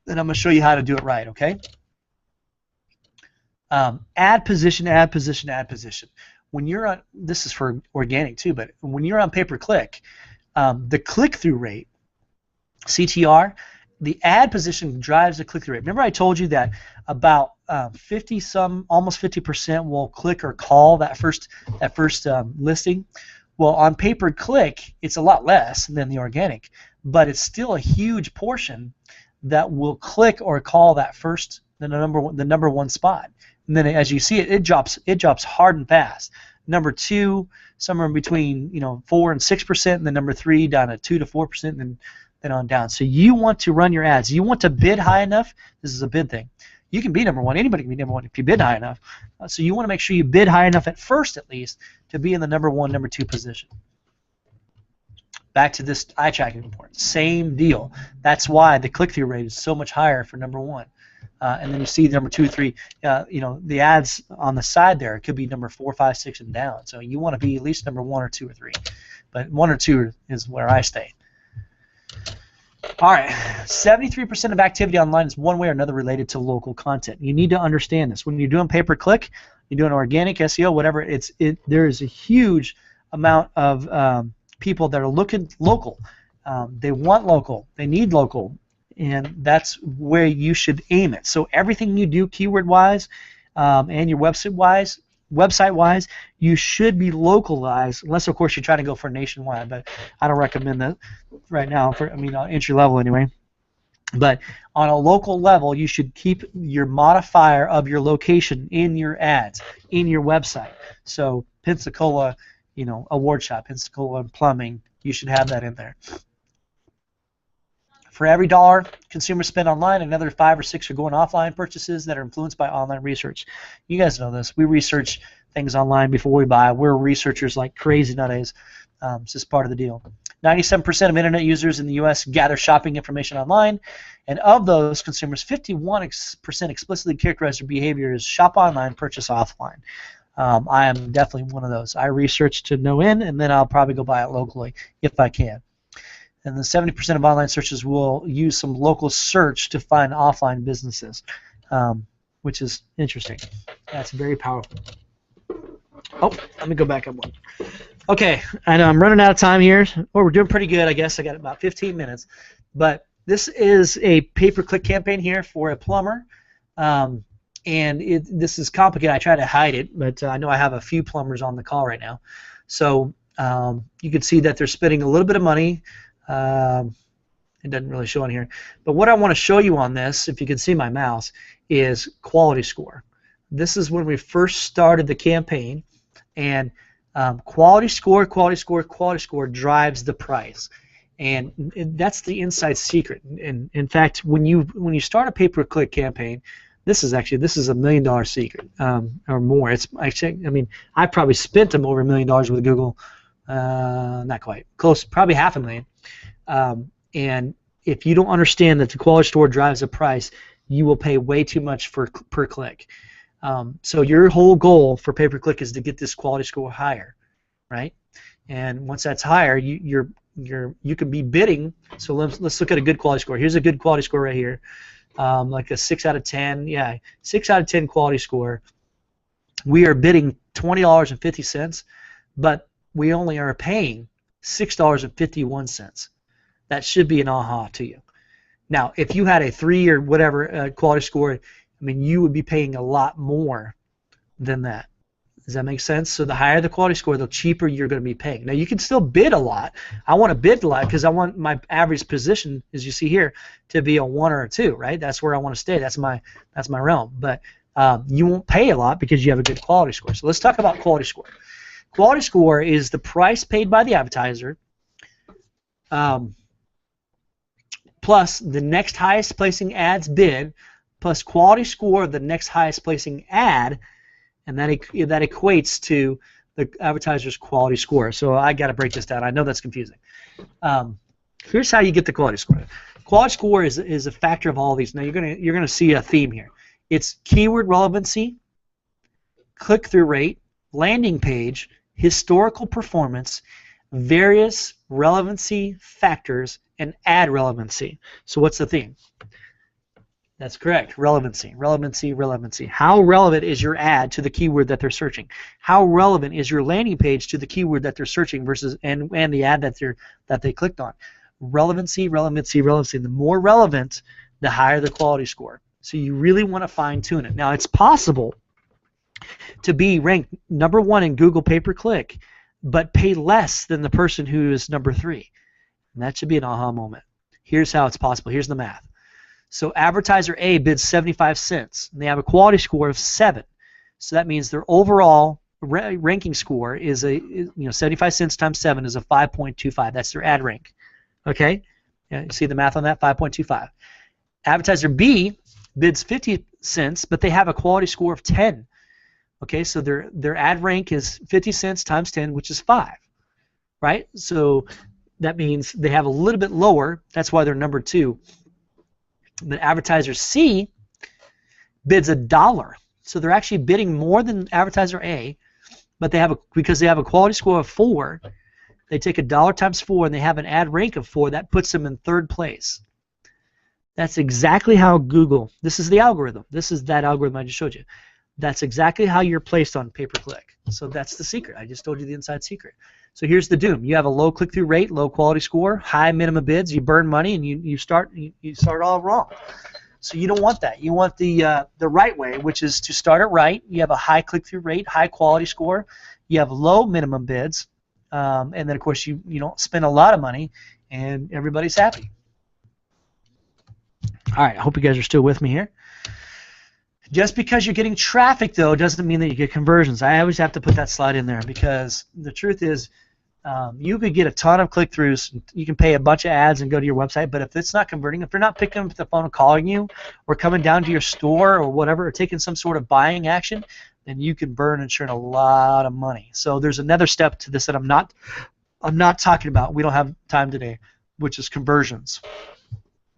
And I'm going to show you how to do it right. Okay. Ad position, ad position, ad position. When you're on, this is for organic too, but when you're on pay-per-click, the click-through rate, CTR, the ad position drives the click-through rate. Remember I told you that about almost 50% will click or call that first listing. Well, on pay-per-click, it's a lot less than the organic, but it's still a huge portion that will click or call that the number one spot. And then as you see it drops hard and fast. Number 2, somewhere in between 4 and 6%, and then number 3 down to 2 to 4%, and then on down. So you want to run your ads. You want to bid high enough. This is a bid thing. You can be number 1. Anybody can be number 1 if you bid high enough. So you want to make sure you bid high enough at first, at least, to be in the number 1, number 2 position. Back to this eye tracking report. Same deal. That's why the click-through rate is so much higher for number 1. And then you see number 2, 3. The ads on the side there, it could be number 4, 5, 6, and down. So you want to be at least number 1 or 2 or 3. But 1 or 2 is where I stay. All right, 73% of activity online is one way or another related to local content. You need to understand this. When you're doing pay-per-click, you're doing organic, SEO, whatever, there is a huge amount of people that are looking local. They want local. They need local. And that's where you should aim it. So everything you do keyword-wise and your website-wise, you should be localized, unless of course you're trying to go for nationwide. But I don't recommend that right now. Entry level anyway. But on a local level, you should keep your modifier of your location in your ads, in your website. So Pensacola, award shop, Pensacola plumbing, you should have that in there. For every $1 consumers spend online, another 5 or 6 are going offline purchases that are influenced by online research. You guys know this. We research things online before we buy. We're researchers like crazy nowadays. It's just part of the deal. 97% of internet users in the U.S. gather shopping information online, and of those consumers, 51% explicitly characterize their behavior as shop online, purchase offline. I am definitely one of those. I research to no end, and then I'll probably go buy it locally if I can. And then 70% of online searches will use some local search to find offline businesses, which is interesting. That's very powerful. Oh, let me go back up one. Okay, I know I'm running out of time here. Well, we're doing pretty good, I guess. I got about 15 minutes. But this is a pay-per-click campaign here for a plumber. And this is complicated. I try to hide it, but I know I have a few plumbers on the call right now. So you can see that they're spending a little bit of money. It doesn't really show on here. But what I want to show you on this, if you can see my mouse, is quality score. This is when we first started the campaign, and quality score drives the price. And that's the inside secret. And in fact, when you start a pay-per-click campaign, This is $1 million secret, or more. It's actually, I mean, I probably spent them over $1 million with Google. Not quite, close, probably $500,000. And if you don't understand that the quality score drives the price, you will pay way too much per click. So your whole goal for pay-per-click is to get this quality score higher, right? And once that's higher, you can be bidding. So let's look at a good quality score. Here's a good quality score right here, like a 6 out of 10. Yeah, 6 out of 10 quality score. We are bidding $20.50, but we only are paying $6.51. That should be an aha to you. Now, if you had a 3 or whatever quality score, I mean, you would be paying a lot more than that. Does that make sense? So the higher the quality score, the cheaper you're going to be paying. Now, you can still bid a lot. I want to bid a lot because I want my average position, as you see here, to be a 1 or a 2, right? That's where I want to stay. That's my realm. But you won't pay a lot because you have a good quality score. So let's talk about quality score. Quality score is the price paid by the advertiser plus the next highest placing ad's bid plus quality score of the next highest placing ad, and that equates to the advertiser's quality score. So I got to break this down. I know that's confusing. Here's how you get the quality score. Quality score is a factor of all these. Now you're gonna see a theme here. It's keyword relevancy, click-through rate, landing page, historical performance, various relevancy factors, and ad relevancy. So what's the theme? That's correct. Relevancy, relevancy, relevancy. How relevant is your ad to the keyword that they're searching? How relevant is your landing page to the keyword that they're searching versus and the ad that they clicked on? Relevancy, relevancy, relevancy. The more relevant, the higher the quality score. So you really want to fine-tune it. Now, it's possible to be ranked number 1 in Google pay-per-click, but pay less than the person who is number 3. And that should be an aha moment. Here's how it's possible. Here's the math. So advertiser A bids 75 cents, and they have a quality score of 7. So that means their overall ranking score is 75 cents times 7 is a 5.25. That's their ad rank. Okay? Yeah, you see the math on that? 5.25. Advertiser B bids 50 cents, but they have a quality score of 10. Okay, so their ad rank is 50 cents times 10, which is 5. Right? So that means they have a little bit lower. That's why they're number 2. But advertiser C bids $1. So they're actually bidding more than advertiser A, but because they have a quality score of 4, they take $1 times 4 and they have an ad rank of 4. That puts them in 3rd place. That's exactly how Google, this is the algorithm. This is that algorithm I just showed you. That's exactly how you're placed on pay-per-click. So that's the secret. I just told you the inside secret. So here's the doom. You have a low click-through rate, low quality score, high minimum bids. You burn money, and you start all wrong. So you don't want that. You want the right way, which is to start it right. You have a high click-through rate, high quality score. You have low minimum bids, and then of course you don't spend a lot of money, and everybody's happy. All right. I hope you guys are still with me here. Just because you're getting traffic, though, doesn't mean that you get conversions. I always have to put that slide in there because the truth is you could get a ton of click-throughs. You can pay a bunch of ads and go to your website, but if it's not converting, if they're not picking up the phone and calling you or coming down to your store or whatever or taking some sort of buying action, then you can burn and churn a lot of money. So there's another step to this that I'm not talking about. We don't have time today, which is conversions.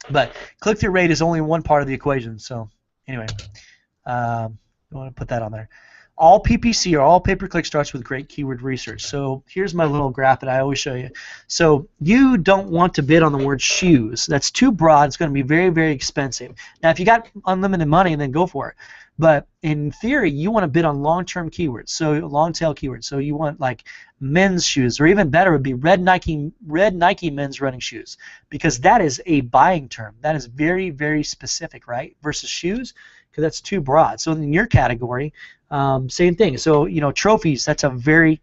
But click-through rate is only one part of the equation. So anyway. I want to put that on there. All PPC or all pay-per-click starts with great keyword research. So here's my little graph that I always show you. So you don't want to bid on the word shoes. That's too broad. It's going to be very, very expensive. Now, if you got unlimited money, then go for it. But in theory, you want to bid on long-term keywords, so long-tail keywords. So you want like men's shoes, or even better would be red Nike men's running shoes, because that is a buying term. That is very, very specific, right? Versus shoes, because that's too broad. So in your category, same thing. So trophies. That's a very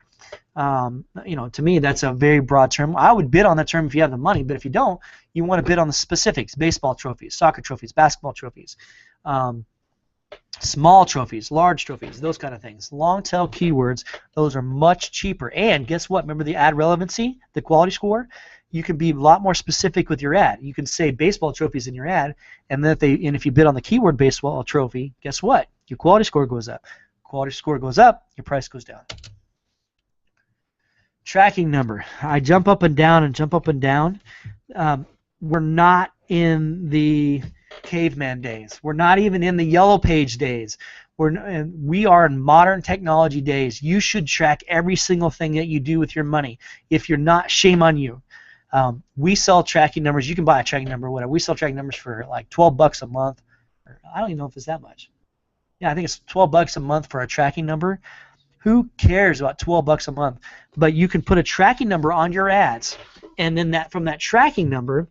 to me, that's a very broad term. I would bid on that term if you have the money, but if you don't, you want to bid on the specifics: baseball trophies, soccer trophies, basketball trophies. Small trophies, large trophies, those kind of things. Long tail keywords, those are much cheaper. And guess what? Remember the ad relevancy, the quality score? You can be a lot more specific with your ad. You can say baseball trophies in your ad, and then if you bid on the keyword baseball trophy, guess what? Your quality score goes up. Quality score goes up, your price goes down. Tracking number. I jump up and down and jump up and down. We're not in the caveman days. We're not even in the yellow page days. We are in modern technology days. You should track every single thing that you do with your money. If you're not, shame on you. We sell tracking numbers. You can buy a tracking number or whatever. We sell tracking numbers for like $12 a month. I don't even know if it's that much. Yeah, I think it's $12 a month for a tracking number. Who cares about $12 a month? But you can put a tracking number on your ads, and then from that tracking number,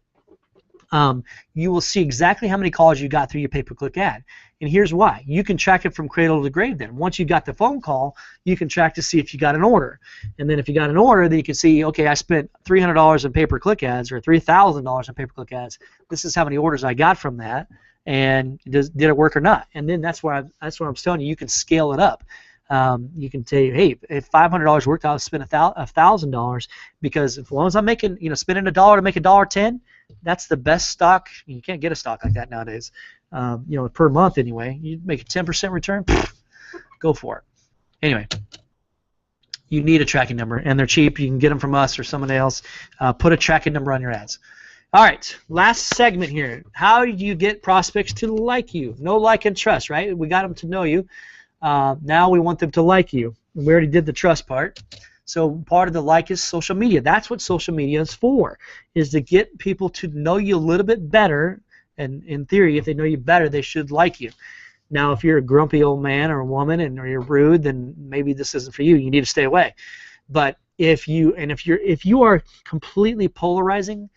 you will see exactly how many calls you got through your pay-per-click ad. And here's why. You can track it from cradle to grave then. Once you got the phone call, you can track to see if you got an order. And then if you got an order, then you can see, okay, I spent $300 in pay-per-click ads or $3,000 in pay-per-click ads. This is how many orders I got from that, and did it work or not? And then that's what I'm telling you. You can scale it up. You can say, hey, if $500 worked, I'll spend $1,000 because as long as I'm making, spending $1 to make $1.10, that's the best stock. You can't get a stock like that nowadays. Per month anyway. You make a 10% return, go for it. Anyway, you need a tracking number, and they're cheap. You can get them from us or somebody else. Put a tracking number on your ads. All right, last segment here. How do you get prospects to like you? Know, like, and trust, right? We got them to know you. Now we want them to like you. We already did the trust part. So part of the like is social media. That's what social media is for, is to get people to know you a little bit better. And in theory, if they know you better, they should like you. Now, if you're a grumpy old man or a woman or you're rude, then maybe this isn't for you. You need to stay away. But if you are completely polarizing,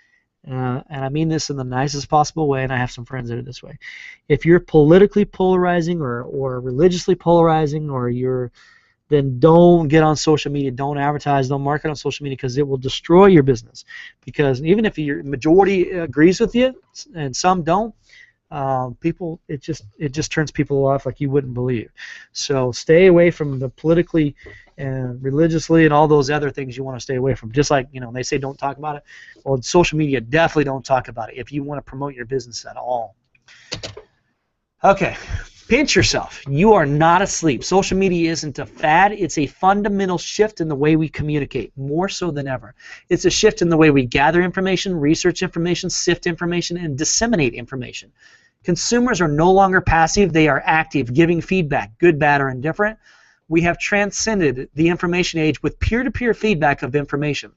and I mean this in the nicest possible way, and I have some friends that are this way. If you're politically polarizing or religiously polarizing, then don't get on social media. Don't advertise. Don't market on social media because it will destroy your business. Because even if your majority agrees with you and some don't, it just turns people off like you wouldn't believe. So stay away from the politically and religiously and all those other things you want to stay away from. Just like they say don't talk about it. Well, in social media, definitely don't talk about it if you want to promote your business at all. Okay. Pinch yourself. You are not asleep. Social media isn't a fad. It's a fundamental shift in the way we communicate, more so than ever. It's a shift in the way we gather information, research information, sift information, and disseminate information. Consumers are no longer passive. They are active, giving feedback, good, bad, or indifferent. We have transcended the information age with peer-to-peer feedback of information.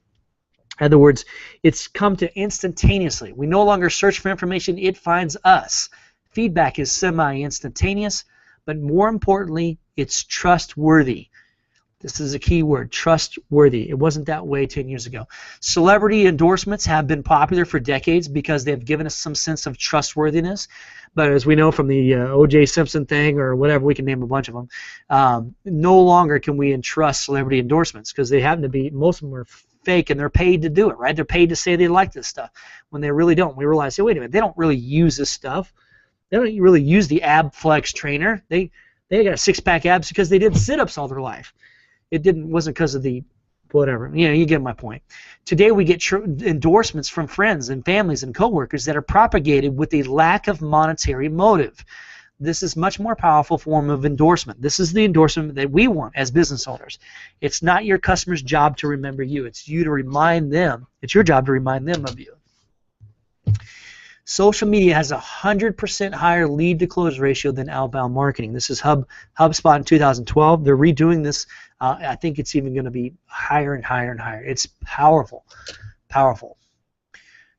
In other words, it's come to instantaneously. We no longer search for information. It finds us. Feedback is semi-instantaneous, but more importantly, it's trustworthy. This is a key word, trustworthy. It wasn't that way 10 years ago. Celebrity endorsements have been popular for decades because they've given us some sense of trustworthiness. But as we know from the O.J. Simpson thing or whatever, we can name a bunch of them, no longer can we entrust celebrity endorsements because they happen to be, most of them are fake and they're paid to do it, right? They're paid to say they like this stuff when they really don't. We realize, hey, wait a minute, they don't really use this stuff. They don't really use the ab flex trainer. They got six-pack abs because they did sit-ups all their life. Wasn't because of the whatever. You get my point. Today we get endorsements from friends and families and coworkers that are propagated with a lack of monetary motive. This is much more powerful form of endorsement. This is the endorsement that we want as business owners. It's not your customer's job to remember you. It's you to remind them. It's your job to remind them of you. Social media has a 100% higher lead to close ratio than outbound marketing. This is HubSpot in 2012. They're redoing this. I think it's even going to be higher and higher and higher. It's powerful, powerful.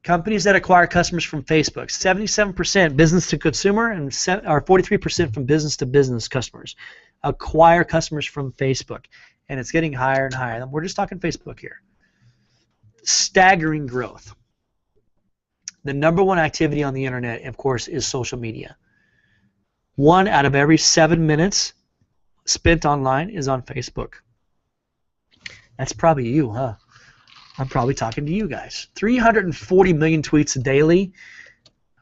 Companies that acquire customers from Facebook, 77% business to consumer and 43% from business to business customers acquire customers from Facebook, and it's getting higher and higher. We're just talking Facebook here. Staggering growth. The number one activity on the internet, of course, is social media. 1 out of every 7 minutes spent online is on Facebook. That's probably you, huh? I'm probably talking to you guys. 340 million tweets daily.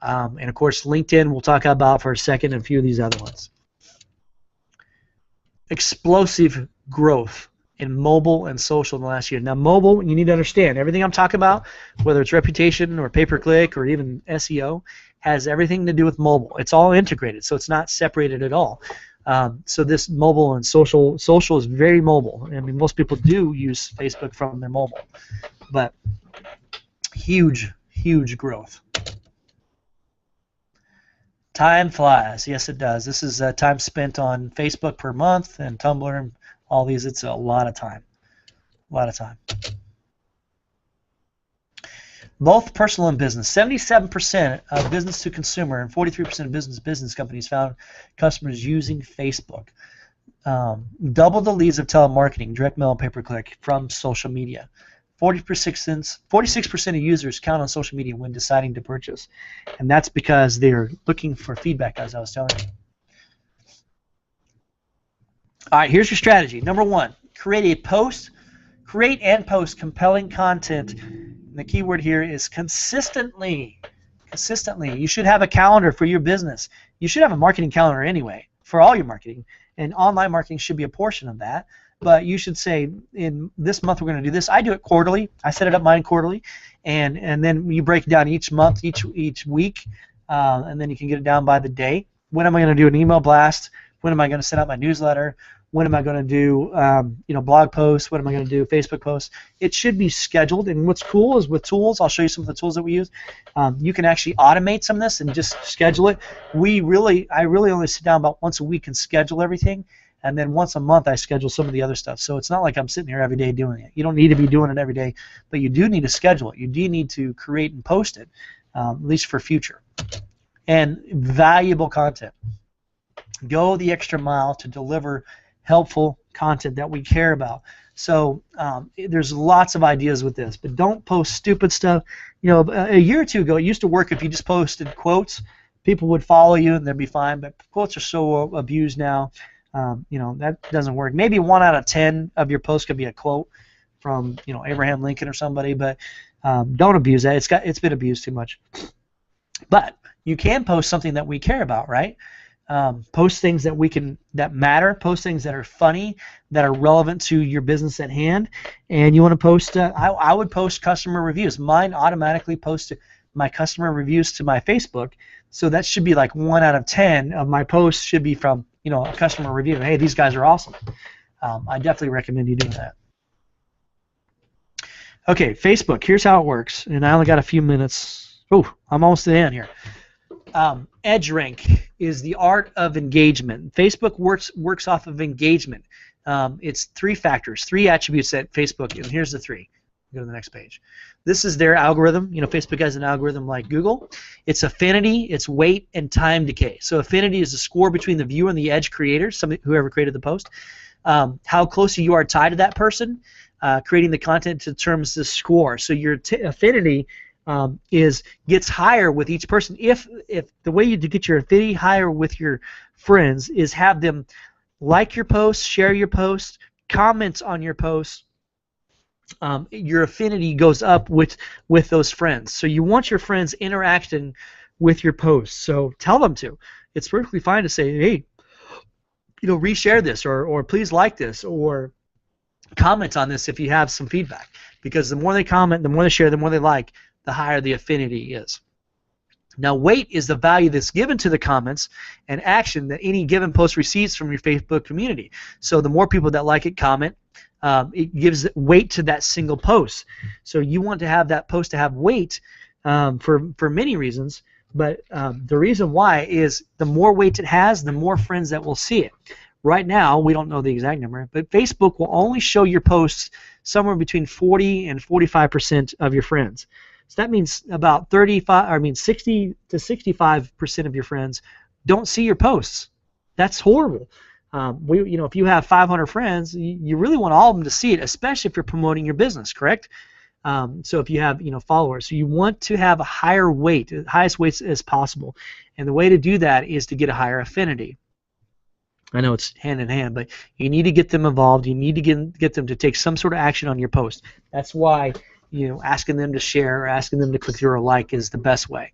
And, of course, LinkedIn we'll talk about for a second and a few of these other ones. explosive growth in mobile and social in the last year. Now, mobile, you need to understand, everything I'm talking about, whether it's reputation or pay-per-click or even SEO, has everything to do with mobile. It's all integrated, so it's not separated at all. So this mobile and social is very mobile. I mean, most people do use Facebook from their mobile, but huge growth. Time flies. Yes, it does. This is time spent on Facebook per month and Tumblr and all these. It's a lot of time. A lot of time. Both personal and business. 77% of business to consumer and 43% of business companies found customers using Facebook. Double the leads of telemarketing, direct mail, and pay-per-click from social media. 46% of users count on social media when deciding to purchase, and that's because they're looking for feedback, as I was telling you. All right, here's your strategy. Number one, create and post compelling content. And the key word here is consistently. Consistently. You should have a calendar for your business. You should have a marketing calendar anyway for all your marketing, and online marketing should be a portion of that. But you should say, in this month we're going to do this. I do it quarterly. I set it up mine quarterly, and then you break it down each month, each week, and then you can get it down by the day. When am I going to do an email blast? When am I going to send out my newsletter? When am I going to do blog posts? When am I going to do Facebook posts? It should be scheduled. And what's cool is with tools, I'll show you some of the tools that we use. You can actually automate some of this and just schedule it. I really only sit down about once a week and schedule everything. And then once a month I schedule some of the other stuff. So it's not like I'm sitting here every day doing it. You don't need to be doing it every day, but you do need to schedule it. You do need to create and post it, at least for future. And valuable content. Go the extra mile to deliver helpful content that we care about. So there's lots of ideas with this, but don't post stupid stuff. You know, a year or two ago, it used to work if you just posted quotes. People would follow you and they'd be fine, but quotes are so abused now. That doesn't work. Maybe 1 out of 10 of your posts could be a quote from, Abraham Lincoln or somebody, but don't abuse that. It's been abused too much. But you can post something that we care about, right? Post things that matter. Post things that are funny, that are relevant to your business at hand. And you want to post. I would post customer reviews. Mine automatically posts my customer reviews to my Facebook. So that should be like 1 out of 10 of my posts should be from a customer review. Hey, these guys are awesome. I definitely recommend you doing that. Okay, Facebook. Here's how it works. And I only got a few minutes. Oh, I'm almost to the end here. EdgeRank is the art of engagement. Facebook works off of engagement. It's 3 factors, 3 attributes at Facebook, and here's the 3. Go to the next page. This is their algorithm. Facebook has an algorithm like Google. It's affinity, it's weight, and time decay. So affinity is the score between the viewer and the edge creator, whoever created the post. How closely you are tied to that person. Creating the content determines the score. So your affinity gets higher with each person. If the way you get your affinity higher with your friends is have them like your posts, share your posts, comment on your posts, your affinity goes up with those friends. So you want your friends interacting with your posts. So tell them to. It's perfectly fine to say, hey, reshare this, or please like this, or comment on this if you have some feedback. Because the more they comment, the more they share, the more they like, the higher the affinity is. Now, weight is the value that's given to the comments and action that any given post receives from your Facebook community. So the more people that like it, comment, it gives weight to that single post. So you want to have that post to have weight for many reasons, but the reason why is the more weight it has, the more friends that will see it. Right now, we don't know the exact number, but Facebook will only show your posts somewhere between 40 and 45% of your friends. So that means about 60 to 65% of your friends don't see your posts. That's horrible. If you have 500 friends, you really want all of them to see it, especially if you're promoting your business, correct? So if you have followers, so you want to have a higher weight, the highest weight as possible, and the way to do that is to get a higher affinity. I know it's hand in hand, but you need to get them involved. You need to get them to take some sort of action on your post. That's why asking them to share or asking them to click through or like is the best way.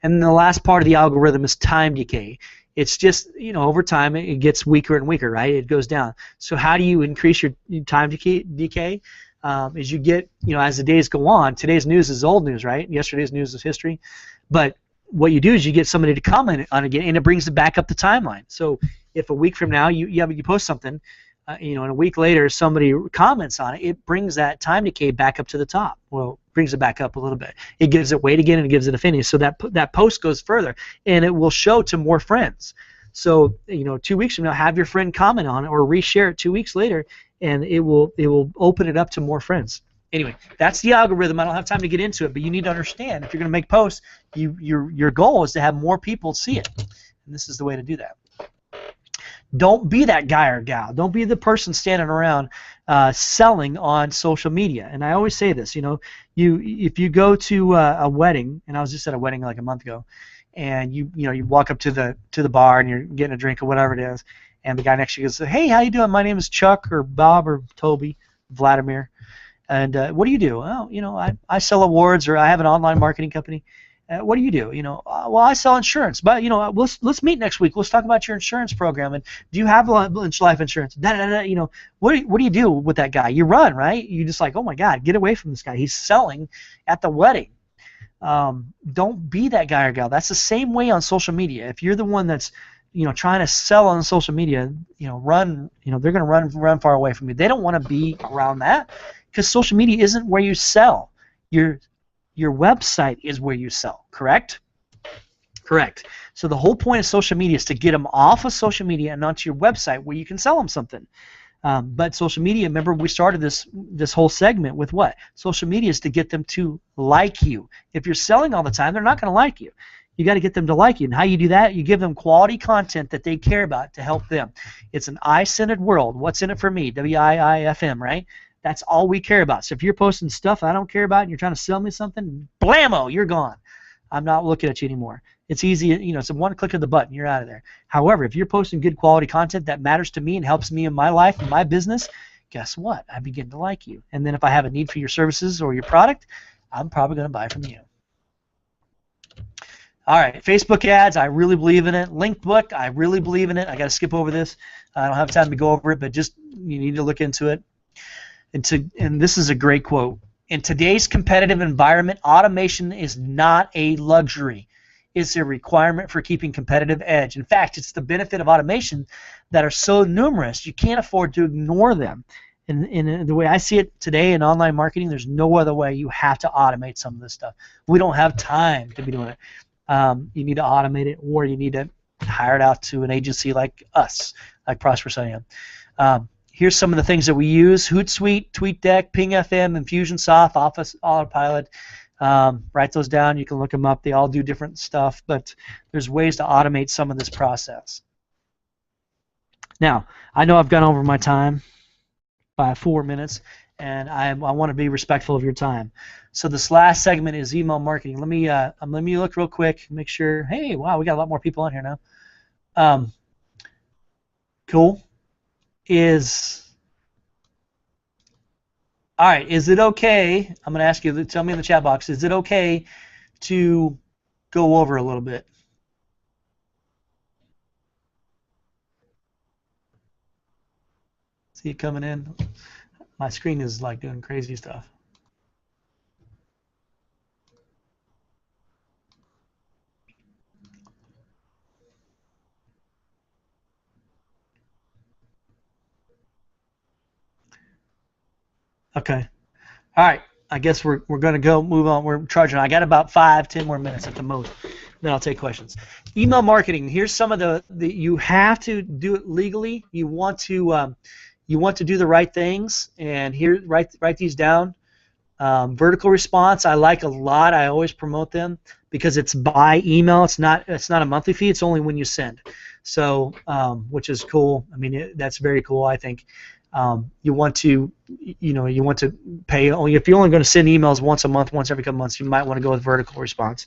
And the last part of the algorithm is time decay. It's just, over time it gets weaker and weaker, right? It goes down. So how do you increase your time decay? As you get, as the days go on, today's news is old news, right? Yesterday's news is history. But what you do is you get somebody to comment on it again, and it brings it back up the timeline. So if a week from now you post something, and a week later somebody comments on it, it brings that time decay back up to the top. Well, brings it back up a little bit. It gives it weight again, and it gives it affinity. So that post goes further, and it will show to more friends. So 2 weeks from now, have your friend comment on it or reshare it 2 weeks later, and it will open it up to more friends. Anyway, that's the algorithm. I don't have time to get into it, but you need to understand, if you're going to make posts, your goal is to have more people see it, and this is the way to do that. Don't be that guy or gal. Don't be the person standing around selling on social media. And I always say this, if you go to a wedding, and I was just at a wedding like a month ago, and you walk up to the bar and you're getting a drink or whatever it is, and the guy next to you goes, "Hey, how you doing? My name is Chuck or Bob or Toby, Vladimir, and what do you do?" "Oh, I sell awards, or I have an online marketing company." "What do you do?" "Well, I sell insurance, but let's meet next week. Let's talk about your insurance program. And do you have life insurance?" What do you do with that guy? You run, right? You just like, "Oh my God, get away from this guy. He's selling at the wedding." Don't be that guy or gal. That's the same way on social media. If you're the one that's trying to sell on social media, run. They're going to run far away from you. They don't want to be around that, because social media isn't where you sell. Your website is where you sell, correct? Correct. So the whole point of social media is to get them off of social media and onto your website where you can sell them something. But social media, remember we started this whole segment with what? Social media is to get them to like you. If you're selling all the time, they're not going to like you. You got to get them to like you. And how you do that? You give them quality content that they care about to help them. It's an I-centered world. What's in it for me? WIIFM, right? That's all we care about. So if you're posting stuff I don't care about and you're trying to sell me something, blammo, you're gone. I'm not looking at you anymore. It's easy, it's a one click of the button, you're out of there. However, if you're posting good quality content that matters to me and helps me in my life and my business, guess what? I begin to like you. And then if I have a need for your services or your product, I'm probably going to buy from you. All right, Facebook ads, I really believe in it. Linked book, I really believe in it. I got to skip over this. I don't have time to go over it, but just you need to look into it. And this is a great quote. In today's competitive environment, automation is not a luxury. It's a requirement for keeping competitive edge. In fact, it's the benefit of automation that are so numerous, you can't afford to ignore them. And the way I see it today in online marketing, there's no other way. You have to automate some of this stuff. We don't have time to be doing it. You need to automate it, or you need to hire it out to an agency like us, like Prosperous I Am. Here's some of the things that we use: Hootsuite, TweetDeck, PingFM, Infusionsoft, Office Autopilot. Write those down. You can look them up. They all do different stuff, but there's ways to automate some of this process. Now, I know I've gone over my time by 4 minutes, and I want to be respectful of your time. So this last segment is email marketing. Let me look real quick, make sure. Hey, wow, we got a lot more people on here now. Cool. All right, is it okay? I'm going to ask you, tell me in the chat box, is it okay to go over a little bit? See it coming in? My screen is like doing crazy stuff. Okay. All right. I guess we're going to move on. We're charging. I got about 5-10 more minutes at the most. Then I'll take questions. Email marketing. Here's some of the you have to do it legally. You want to do the right things, and here write these down. Vertical response, I like a lot. I always promote them because it's by email. It's not a monthly fee. It's only when you send. So, which is cool. I mean, that's very cool, I think. You want to pay only if you're only going to send emails once a month, once every couple months. You might want to go with vertical response.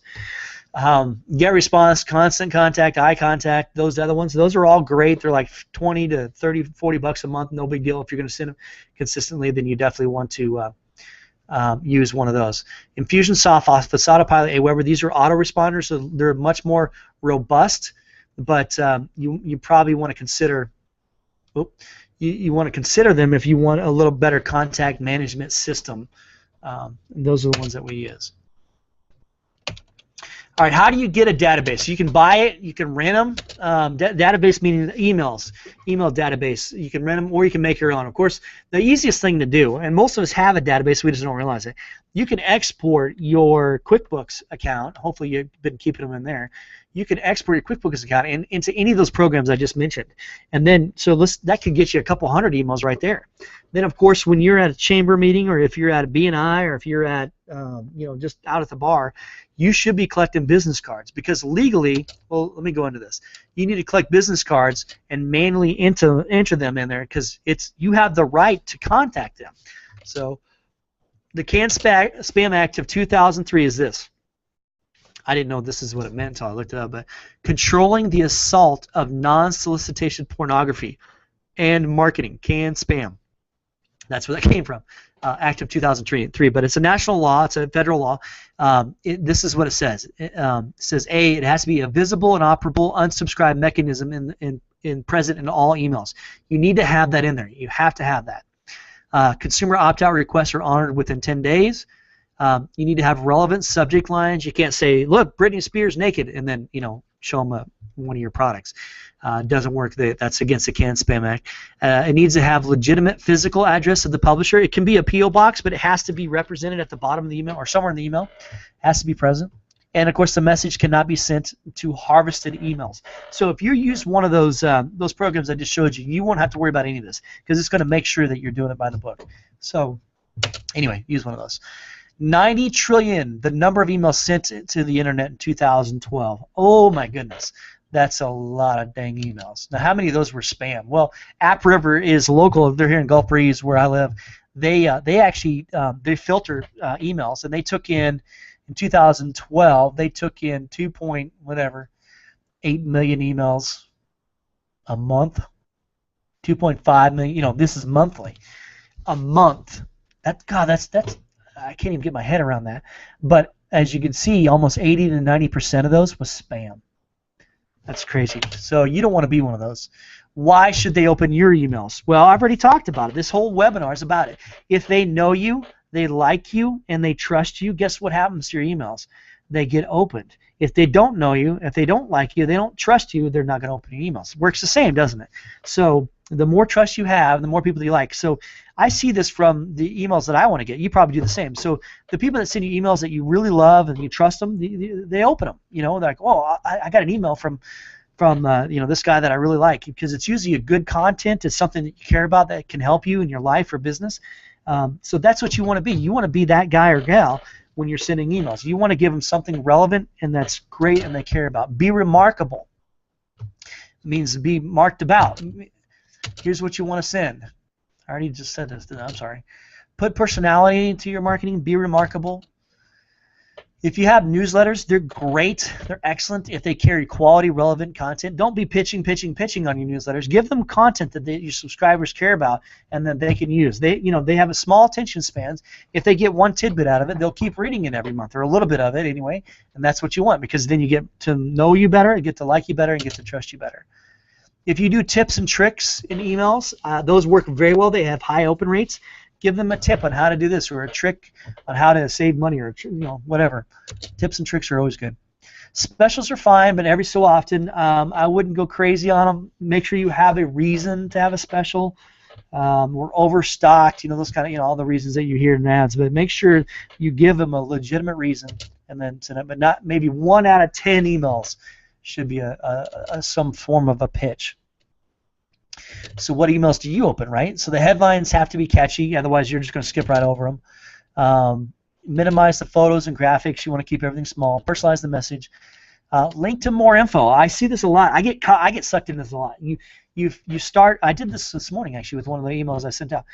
Get response, constant contact, eye contact, those other ones, those are all great. They're like 20 to 30, 40 bucks a month, no big deal. If you're going to send them consistently, then you definitely want to use one of those. Infusionsoft, Office Autopilot, Aweber, these are autoresponders, so they're much more robust but you probably want to consider. You want to consider them if you want a little better contact management system. Those are the ones that we use. All right, how do you get a database? You can buy it, you can rent them. Database meaning emails, email database. You can rent them or you can make your own. Of course, the easiest thing to do, and most of us have a database, we just don't realize it. You can export your QuickBooks account. Hopefully you've been keeping them in there. You can export your QuickBooks account into any of those programs I just mentioned. And then, that could get you a couple hundred emails right there. Then, of course, when you're at a chamber meeting or if you're at a BNI or if you're at, just out at the bar, you should be collecting business cards because legally, well, let me go into this. You need to collect business cards and manually enter them in there because you have the right to contact them. So the Spam Act of 2003 is this. I didn't know this is what it meant until I looked it up, but controlling the assault of non-solicitation pornography and marketing, CAN-SPAM. That's where that came from, Act of 2003. But it's a national law. It's a federal law. This is what it says. It says, A, it has to be a visible and operable unsubscribe mechanism present in all emails. You need to have that in there. You have to have that. Consumer opt-out requests are honored within 10 days. You need to have relevant subject lines. You can't say, look, Britney Spears naked, and then, show them one of your products. Doesn't work. That's against the CAN-SPAM Act. It needs to have legitimate physical address of the publisher. It can be a P.O. box, but it has to be represented at the bottom of the email or somewhere in the email. It has to be present. And, of course, the message cannot be sent to harvested emails. So if you use one of those programs I just showed you, you won't have to worry about any of this because it's going to make sure that you're doing it by the book. So anyway, use one of those. 90 trillion, the number of emails sent to the internet in 2012. Oh my goodness, that's a lot of dang emails. Now, how many of those were spam? Well, AppRiver is local. They're here in Gulf Breeze, where I live. They actually they filter emails, and they took in 2012. They took in 8 million emails a month. 2.5 million. This is monthly. A month. That's. I can't even get my head around that. But as you can see, almost 80 to 90% of those was spam. That's crazy. So you don't want to be one of those. Why should they open your emails? Well, I've already talked about it. This whole webinar is about it. If they know you, they like you, and they trust you, guess what happens to your emails? They get opened. If they don't know you, if they don't like you, they don't trust you, they're not going to open your emails. It works the same, doesn't it? So the more trust you have, the more people you like. So I see this from the emails that I want to get. You probably do the same. So the people that send you emails that you really love and you trust them, they open them. They're like, oh, I got an email from this guy that I really like, because it's usually a good content. It's something that you care about that can help you in your life or business. So that's what you want to be. You want to be that guy or gal when you're sending emails. You want to give them something relevant and that's great and they care about. Be remarkable. It means be marked about. Here's what you want to send. I already just said this. I'm sorry. Put personality into your marketing. Be remarkable. If you have newsletters, they're great. They're excellent if they carry quality, relevant content. Don't be pitching on your newsletters. Give them content that your subscribers care about and that they can use. They have a small attention spans. If they get one tidbit out of it, they'll keep reading it every month, or a little bit of it anyway, and that's what you want, because then you get to know you better, get to like you better, and get to trust you better. If you do tips and tricks in emails, those work very well. They have high open rates. Give them a tip on how to do this, or a trick on how to save money, or whatever. Tips and tricks are always good. Specials are fine, but every so often, I wouldn't go crazy on them. Make sure you have a reason to have a special. We're overstocked, those kind of, all the reasons that you hear in ads. But make sure you give them a legitimate reason, and then send it. But not maybe 1 out of 10 emails should be some form of a pitch. So what emails do you open, right? So the headlines have to be catchy, otherwise you're just going to skip right over them. Minimize the photos and graphics. You want to keep everything small. Personalize the message. Link to more info. I see this a lot. I get sucked into this a lot. You start. I did this morning actually with one of the emails I sent out.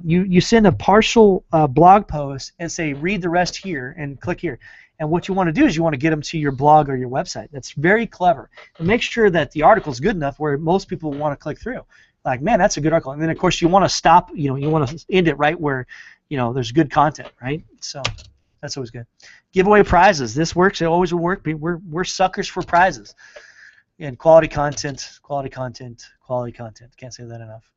You send a partial blog post and say read the rest here and click here. And what you want to do is you want to get them to your blog or your website. That's very clever. And make sure that the article is good enough where most people want to click through. Like, man, that's a good article. And then, of course, you want to stop, you want to end it right where, there's good content, right? So that's always good. Give away prizes. This works. It always will work. We're suckers for prizes. And quality content, quality content, quality content. Can't say that enough.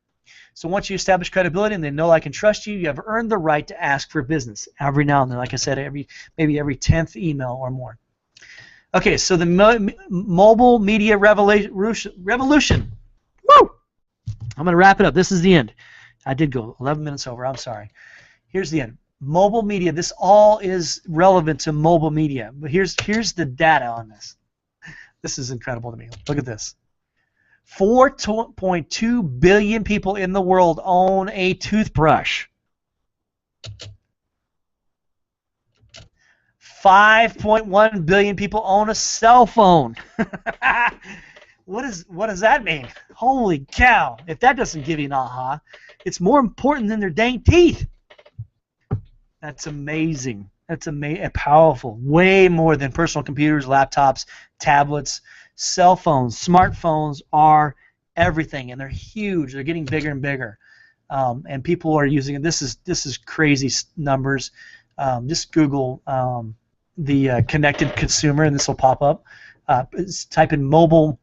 So once you establish credibility and they know I can trust you, you have earned the right to ask for business every now and then. Like I said, maybe every 10th email or more. Okay, so the mobile media revolution. Woo! I'm going to wrap it up. This is the end. I did go 11 minutes over. I'm sorry. Here's the end. Mobile media. This all is relevant to mobile media. But here's the data on this. This is incredible to me. Look at this. 4.2 billion people in the world own a toothbrush. 5.1 billion people own a cell phone. What does that mean? Holy cow. If that doesn't give you an aha, it's more important than their dang teeth. That's amazing. That's powerful. Way more than personal computers, laptops, tablets, cell phones. Smartphones are everything, and they're huge. They're getting bigger and bigger, and people are using it. This is crazy numbers. Just Google the connected consumer, and this will pop up. Type in mobile.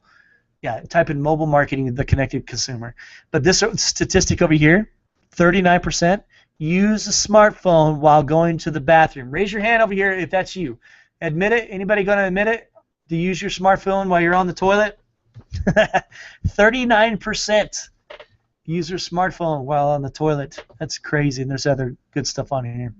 Yeah, type in mobile marketing, the connected consumer. But this statistic over here, 39% use a smartphone while going to the bathroom. Raise your hand over here if that's you. Admit it. Anybody going to admit it? To use your smartphone while you're on the toilet? 39% use their smartphone while on the toilet. That's crazy, and there's other good stuff on here.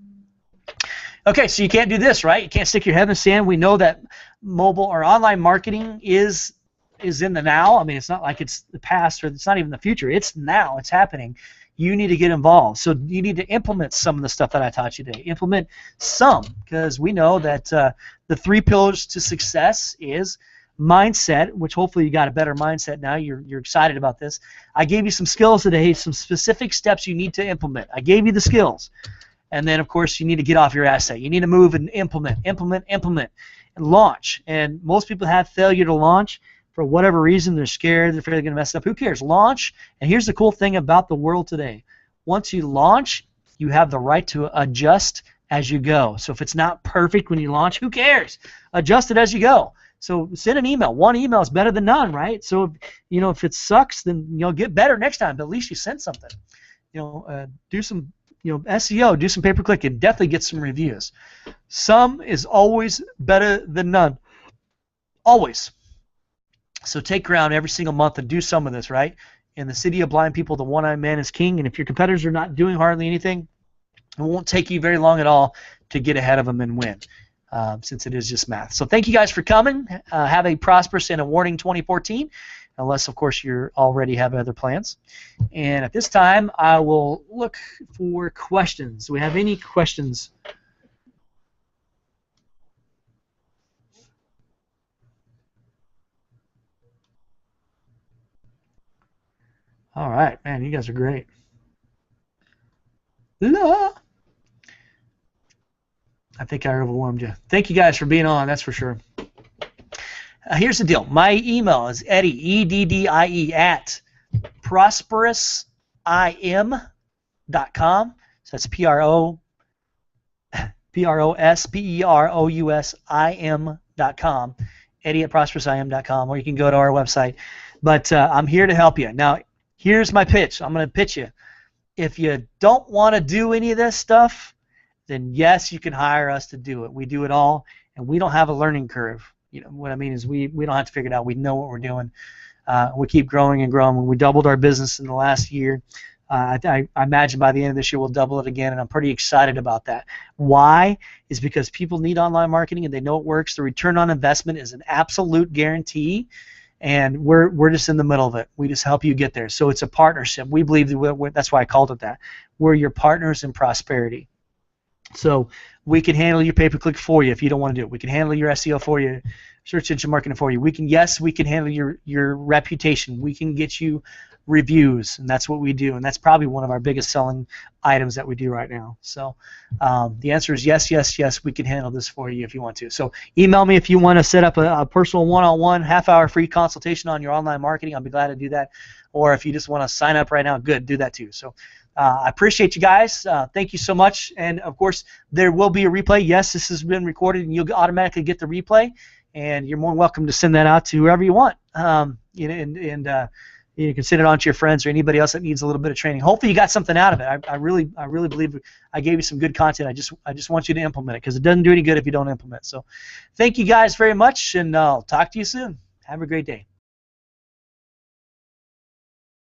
Okay, so you can't do this, right? You can't stick your head in the sand. We know that mobile or online marketing is in the now. I mean, it's not like it's the past or it's not even the future. It's now. It's happening. You need to get involved. So you need to implement some of the stuff that I taught you today. Implement some, because we know that the 3 pillars to success is mindset, which hopefully you got a better mindset now. You're excited about this. I gave you some skills today, some specific steps you need to implement. I gave you the skills. And then, of course, you need to get off your asset. You need to move and implement, and launch. And most people have failure to launch. For whatever reason, they're scared, they're afraid they're going to mess up. Who cares? Launch. And here's the cool thing about the world today. Once you launch, you have the right to adjust as you go. So if it's not perfect when you launch, who cares? Adjust it as you go. So send an email. One email is better than none, right? So if it sucks, then you'll get better next time. But at least you sent something. Do some SEO, do some pay-per-click, and definitely get some reviews. Some is always better than none. Always. So take ground every single month and do some of this, right? In the city of blind people, the one-eyed man is king. And if your competitors are not doing hardly anything, it won't take you very long at all to get ahead of them and win, since it is just math. So thank you guys for coming. Have a prosperous and awarding 2014, unless, of course, you already have other plans. And at this time, I will look for questions. Do we have any questions? All right, man, you guys are great. I think I overwhelmed you. Thank you guys for being on, that's for sure. Here's the deal. My email is Eddie, EDDIE, at prosperousim.com. So that's prosperousim.com. Eddie at prosperousim.com, or you can go to our website. But I'm here to help you. Now, here's my pitch. I'm going to pitch you. If you don't want to do any of this stuff, then yes, you can hire us to do it. We do it all, and we don't have a learning curve. What I mean is we don't have to figure it out. We know what we're doing. We keep growing and growing. When we doubled our business in the last year, I imagine by the end of this year we'll double it again, and I'm pretty excited about that. Why? Is because people need online marketing and they know it works. The return on investment is an absolute guarantee, and we're just in the middle of it. We just help you get there. So it's a partnership. We believe that's why I called it that. We're your partners in prosperity. So we can handle your pay-per-click for you if you don't want to do it. We can handle your SEO for you, search engine marketing for you. We can handle your reputation. We can get you reviews, and that's what we do. And that's probably one of our biggest selling items that we do right now. So the answer is yes, yes, yes. We can handle this for you if you want to. So email me if you want to set up a personal one-on-one half-hour free consultation on your online marketing. I'll be glad to do that. Or if you just want to sign up right now, good, do that too. So I appreciate you guys. Thank you so much. And, of course, there will be a replay. Yes, this has been recorded, and you'll automatically get the replay. And you're more than welcome to send that out to whoever you want. You can send it on to your friends or anybody else that needs a little bit of training. Hopefully you got something out of it. I really believe I gave you some good content. I just want you to implement it because it doesn't do any good if you don't implement. So thank you guys very much, and I'll talk to you soon. Have a great day.